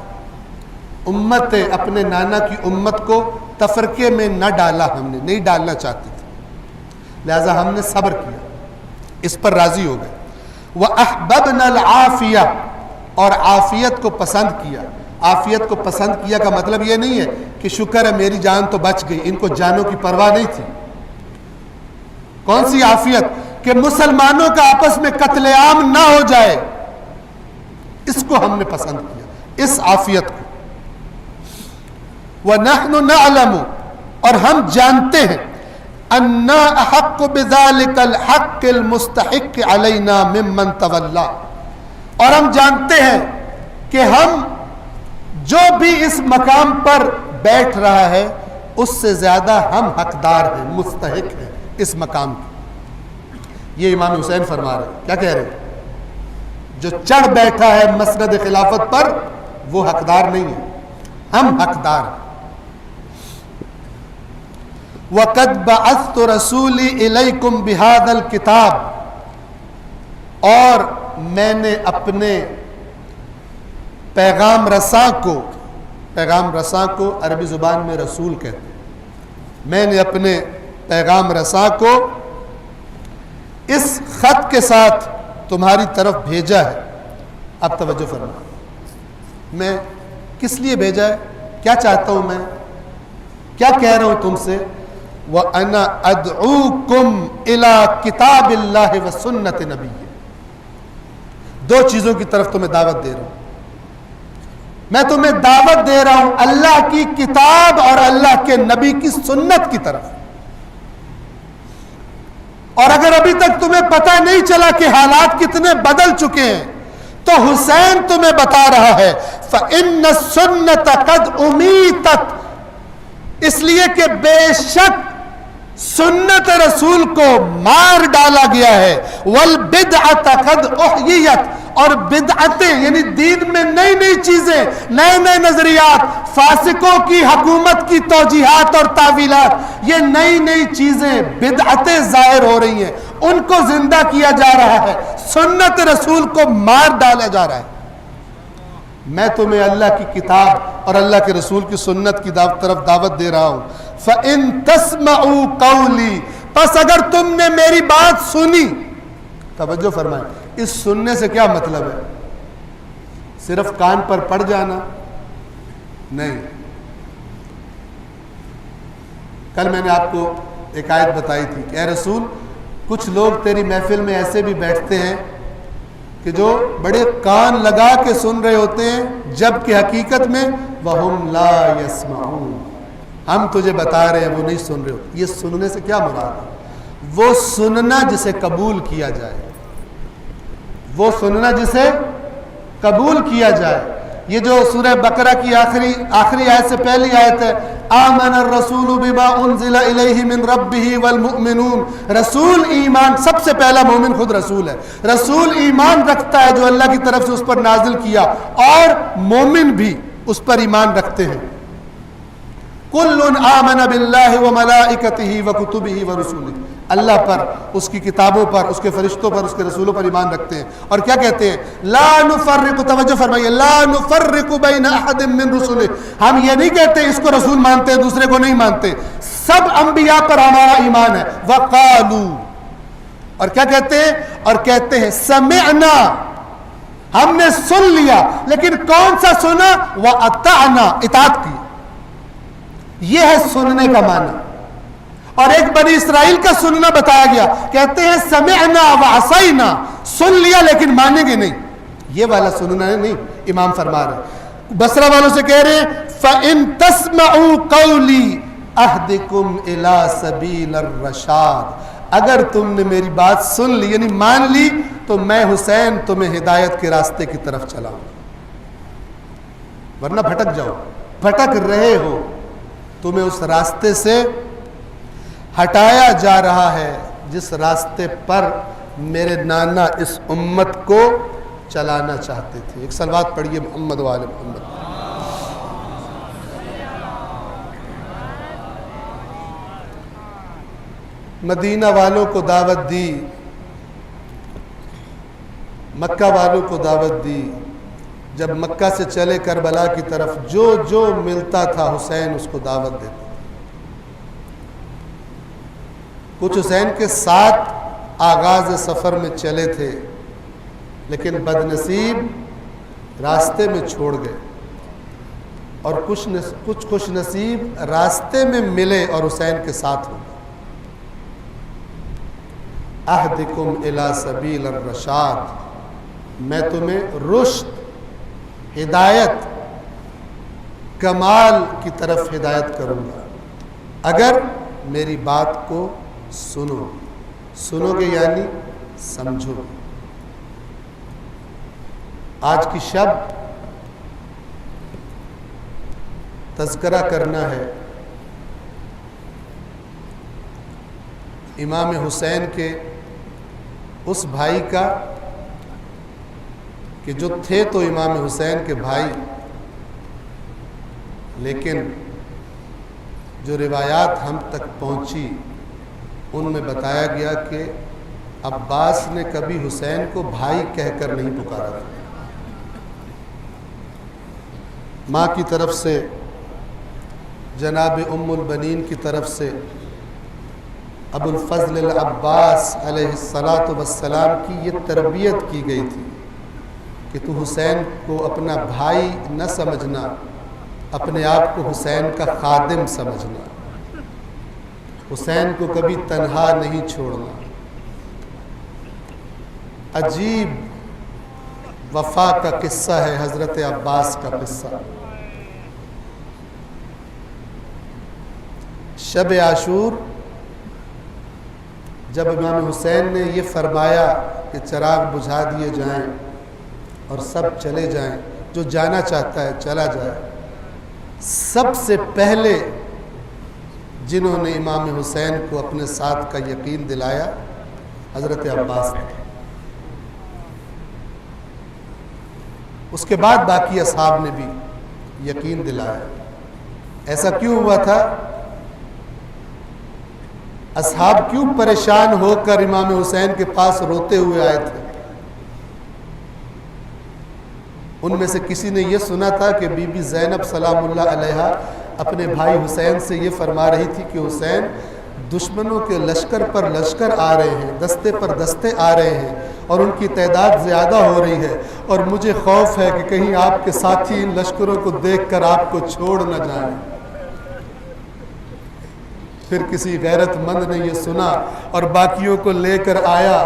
S6: امت اپنے نانا کی امت کو تفرقے میں نہ ڈالا, ہم نے نہیں ڈالنا چاہتے تھے, لہذا ہم نے صبر کیا, اس پر راضی ہو گئے. وَأَحْبَبْنَا الْعَافِيَةَ, اور عافیت کو پسند کیا. عافیت کو پسند کیا کا مطلب یہ نہیں ہے کہ شکر ہے میری جان تو بچ گئی, ان کو جانوں کی پرواہ نہیں تھی. کون سی عافیت؟ کہ مسلمانوں کا آپس میں قتل عام نہ ہو جائے, اس کو ہم نے پسند کیا, اس عافیت کو. وَنَحْنُ نَعْلَمُ, اور ہم جانتے ہیں, أَنَّا أَحَقُّ بِذَلِكَ الْحَقِّ الْمُسْتَحِقِّ عَلَيْنَا مِمَّنْ تَوَلَّى, اور ہم جانتے ہیں کہ ہم جو بھی اس مقام پر بیٹھ رہا ہے اس سے زیادہ ہم حقدار ہیں, مستحق ہیں اس مقام کے. یہ امام حسین فرما رہے ہیں. کیا کہہ رہے ہیں؟ جو چڑھ بیٹھا ہے مسند خلافت پر وہ حقدار نہیں ہے, ہم حقدار ہیں. وَقَدْ بَعَثْتُ رَسُولِي إِلَيْكُمْ بِهَذَا الْكِتَابِ, اور میں نے اپنے پیغام رساں کو عربی زبان میں رسول کہتے ہیں, میں نے اپنے پیغام رساں کو اس خط کے ساتھ تمہاری طرف بھیجا ہے. اب توجہ فرما, میں کس لیے بھیجا ہے, کیا چاہتا ہوں میں, کیا کہہ رہا ہوں تم سے. وَأَنَا أَدْعُوكُمْ إِلَىٰ كِتَابِ اللَّهِ وَسُنَّةِ نَبِيِّهِ, دو چیزوں کی طرف تمہیں دعوت دے رہا ہوں. میں تمہیں دعوت دے رہا ہوں اللہ کی کتاب اور اللہ کے نبی کی سنت کی طرف. اور اگر ابھی تک تمہیں پتہ نہیں چلا کہ حالات کتنے بدل چکے ہیں تو حسین تمہیں بتا رہا ہے فَإِنَّ السُّنَّةَ قَدْ أُمِيتَتْ, اس لیے کہ بے شک سنت رسول کو مار ڈالا گیا ہے. وَالْبِدْعَةَ قَدْ أُحْيِيَتْ, اور بدعتیں یعنی دین میں نئی نئی چیزیں, نئے نئے نظریات, فاسقوں کی حکومت کی توجیحات اور تعویلات, یہ نئی نئی چیزیں بدعتیں ظاہر ہو رہی ہیں, ان کو زندہ کیا جا رہا ہے, سنت رسول کو مار ڈالا جا رہا ہے. میں تمہیں اللہ کی کتاب اور اللہ کے رسول کی سنت کی طرف دعوت دے رہا ہوں. فَإِن تَسْمَعُوا قَوْلِي, پس اگر تم نے میری بات سنی. توجہ فرمائیں, اس سننے سے کیا مطلب ہے؟ صرف کان پر پڑ جانا نہیں. کل میں نے آپ کو ایک آیت بتائی تھی کہ اے رسول, کچھ لوگ تیری محفل میں ایسے بھی بیٹھتے ہیں کہ جو بڑے کان لگا کے سن رہے ہوتے ہیں, جبکہ حقیقت میں وَهُمْ لَا يَسْمَعُونَ, ہم تجھے بتا رہے ہیں وہ نہیں سن رہے ہوتے. یہ سننے سے کیا مراد ہے؟ وہ سننا جسے قبول کیا جائے, وہ سننا جسے قبول کیا جائے. یہ جو سورہ بقرہ کی آخری آیت سے پہلی آیت ہے, آمن الرسول بما انزل الیہ من ربہ والمؤمنون, رسول ایمان, سب سے پہلا مومن خود رسول ہے. رسول ایمان رکھتا ہے جو اللہ کی طرف سے اس پر نازل کیا, اور مومن بھی اس پر ایمان رکھتے ہیں. کل آمن باللہ وملائکتہ وکتبہ ورسولہ, اللہ پر، اس کی کتابوں پر، اس کے فرشتوں پر، اس کے رسولوں پر ایمان رکھتے ہیں. اور کیا کہتے ہیں؟ لا نفرق، توجہ فرمائیے، لا نفرق بین احد من رسله. ہم یہ نہیں کہتے اس کو رسول مانتے ہیں دوسرے کو نہیں مانتے، سب انبیاء پر ہمارا ایمان ہے. وقالوا، اور کیا کہتے ہیں؟ اور کہتے ہیں سمعنا، ہم نے سن لیا، لیکن کون سا سنا؟ وَأَطَعْنَا، اطاعت کی. یہ ہے سننے کا معنی. اور ایک بنی اسرائیل کا سننا بتایا گیا، کہتے ہیں سمعنا وعصینا، سن لیا لیکن مانیں گے نہیں. یہ والا سننا ہے نہیں. امام فرما رہے ہیں، بصرہ والوں سے کہہ رہے ہیں فَإِن تَسْمَعُوا قَوْلِي أَهْدِكُمْ إِلَىٰ سَبِيلَ الرَّشَادِ، اگر تم نے میری بات سن لی یعنی مان لی تو میں حسین تمہیں ہدایت کے راستے کی طرف چلاؤں، ورنہ بھٹک جاؤ. بھٹک رہے ہو، تمہیں اس راستے سے ہٹایا جا رہا ہے جس راستے پر میرے نانا اس امت کو چلانا چاہتے تھے. ایک صلوات پڑھیے محمد و آل محمد. مدینہ والوں کو دعوت دی، مکہ والوں کو دعوت دی. جب مکہ سے چلے کربلا کی طرف، جو جو ملتا تھا حسین اس کو دعوت دیتے. کچھ حسین کے ساتھ آغاز سفر میں چلے تھے، لیکن بدنصیب راستے میں چھوڑ گئے، اور کچھ خوش نصیب راستے میں ملے اور حسین کے ساتھ ہو گئے. اہدکم الی سبیل الرشاد، میں تمہیں رشد، ہدایت، کمال کی طرف ہدایت کروں گا اگر میری بات کو سنو. سنو گے یعنی سمجھو. آج کی شب تذکرہ کرنا ہے امام حسین کے اس بھائی کا کہ جو تھے تو امام حسین کے بھائی، لیکن جو روایات ہم تک پہنچی ان میں بتایا گیا کہ عباس نے کبھی حسین کو بھائی کہہ کر نہیں پکارا تھا. ماں کی طرف سے، جناب ام البنین کی طرف سے ابو الفضل العباس علیہ السلام کی یہ تربیت کی گئی تھی کہ تو حسین کو اپنا بھائی نہ سمجھنا، اپنے آپ کو حسین کا خادم سمجھنا، حسین کو کبھی تنہا نہیں چھوڑنا. عجیب وفا کا قصہ ہے حضرت عباس کا قصہ. شب عاشور جب امام حسین نے یہ فرمایا کہ چراغ بجھا دیے جائیں اور سب چلے جائیں، جو جانا چاہتا ہے چلا جائے، سب سے پہلے جنہوں نے امام حسین کو اپنے ساتھ کا یقین دلایا حضرت عباس نے. اس کے بعد باقی اصحاب نے بھی یقین دلایا. ایسا کیوں ہوا تھا؟ اصحاب کیوں پریشان ہو کر امام حسین کے پاس روتے ہوئے آئے تھے؟ ان میں سے کسی نے یہ سنا تھا کہ بی بی زینب سلام اللہ علیہا اپنے بھائی حسین سے یہ فرما رہی تھی کہ حسین، دشمنوں کے لشکر پر لشکر آ رہے ہیں، دستے پر دستے آ رہے ہیں، اور ان کی تعداد زیادہ ہو رہی ہے، اور مجھے خوف ہے کہ کہیں آپ کے ساتھی ان لشکروں کو دیکھ کر آپ کو چھوڑ نہ جائیں. پھر کسی غیرت مند نے یہ سنا اور باقیوں کو لے کر آیا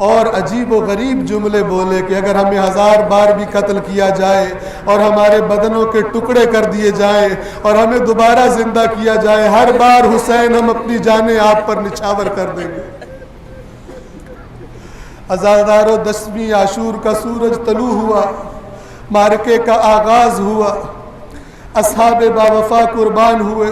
S6: اور عجیب و غریب جملے بولے کہ اگر ہمیں 1000 بار بھی قتل کیا جائے اور ہمارے بدنوں کے ٹکڑے کر دیے جائیں اور ہمیں دوبارہ زندہ کیا جائے، ہر بار حسین ہم اپنی جانیں آپ پر نچھاور کر دیں گے. عزادارو 10ویں عاشور کا سورج طلوع ہوا، معرکے کا آغاز ہوا، اصحاب باوفا قربان ہوئے،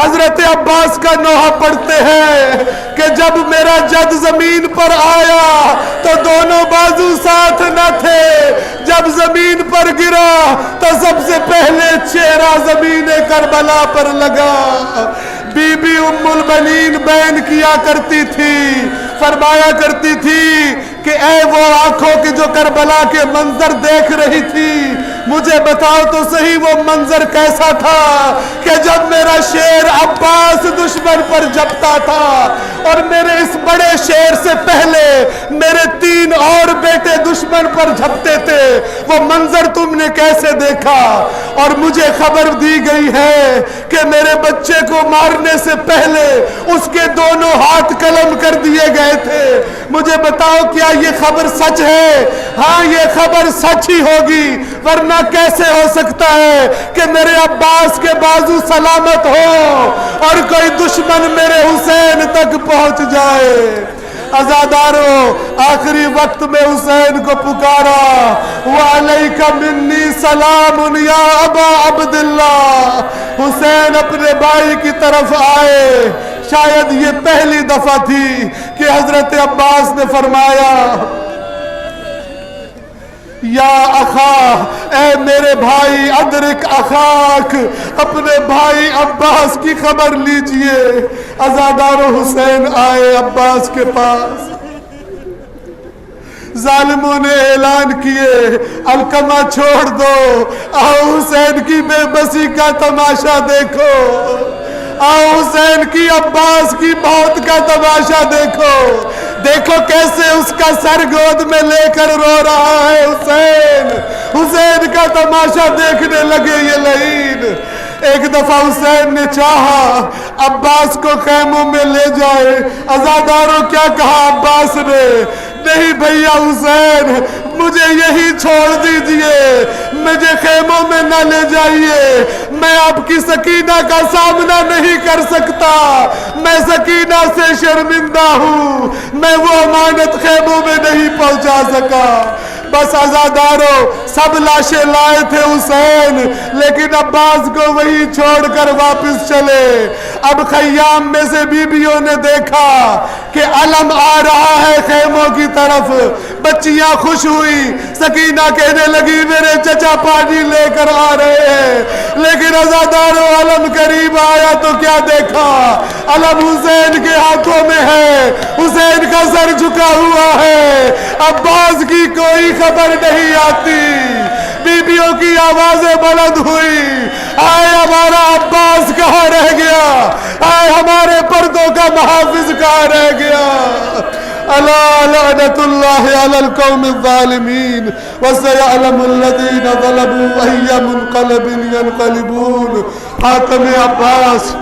S6: حضرت عباس کا نوحہ پڑھتے ہیں کہ جب میرا جد زمین پر آیا تو دونوں بازو ساتھ نہ تھے، جب زمین پر گرا تو سب سے پہلے چہرہ زمین کربلا پر لگا۔ بی بی ام البنین بیان کیا کرتی تھی، فرمایا کرتی تھی کہ اے وہ آنکھوں کی جو کربلا کے منظر دیکھ رہی تھی، مجھے بتاؤ تو صحیح وہ منظر کیسا تھا کہ جب میرا شیر عباس دشمن پر جھپتا تھا اور میرے اس بڑے شیر سے پہلے میرے 3 اور بیٹے دشمن پر جھپتے تھے، وہ منظر تم نے کیسے دیکھا؟ اور مجھے خبر دی گئی ہے کہ میرے بچے کو مارنے سے پہلے اس کے دونوں ہاتھ قلم کر دیے گئے تھے۔ مجھے بتاؤ کیا یہ خبر سچ ہے؟ ہاں یہ خبر سچ ہی ہوگی، ورنہ کیسے ہو سکتا ہے کہ میرے عباس کے بازو سلامت ہو اور کوئی دشمن میرے حسین تک پہنچ جائے۔ عزادارو، آخری وقت میں حسین کو پکارا، وَعَلَيْكَ مِنِّي سَلَامٌ يَا أَبَا عَبْدِ اللَّهِ۔ حسین اپنے بھائی کی طرف آئے۔ شاید یہ پہلی دفعہ تھی کہ حضرت عباس نے فرمایا، یا اخا، اے میرے بھائی، ادرک اخاک، اپنے بھائی عباس کی خبر لیجئے۔ عزادار حسین آئے عباس کے پاس، ظالموں نے اعلان کیے علقمہ چھوڑ دو، آؤ حسین کی بے بسی کا تماشا دیکھو، آؤ حسین کی عباس کی موت کا تماشا دیکھو، دیکھو کیسے اس کا سر گود میں لے کر رو رہا ہے۔ حسین، حسین کا تماشا دیکھنے لگے یہ لعین۔ ایک دفعہ حسین نے چاہا عباس کو خیموں میں لے جائے۔ عزاداروں کیا کہا عباس نے؟ نہیں بھیا حسین، مجھے یہی چھوڑ دیجئے، مجھے خیموں میں نہ لے جائیے، میں آپ کی سکینہ کا سامنا نہیں کر سکتا، میں سکینہ سے شرمندہ ہوں، میں وہ امانت خیموں میں نہیں پہنچا سکا۔ بس عزاداروں، سب لاشیں لائے تھے حسین، لیکن عباس کو وہی چھوڑ کر واپس چلے۔ اب خیام میں سے بیویوں نے دیکھا کہ علم آ رہا ہے خیموں کی طرف، بچیاں خوش ہوئی، سکینہ کہنے لگی میرے چچا پانی لے کر آ رہے ہیں، لیکن عزاداروں علم قریب آیا تو کیا دیکھا؟ علم حسین کے ہاتھوں میں ہے، حسین کا سر جھکا ہوا ہے، عباس کی کوئی خبر نہیں آتی۔ بیویوں کی آوازیں بلند ہوئی، آئے ہمارا عباس کہاں رہ گیا؟ آئے ہمارے پردوں کا محافظ کہاں رہ گیا؟ الا لعنت اللہ علی القوم الظالمین وسيعلم الذین ظلموا أي منقلب ينقلبون۔ حاتم عباس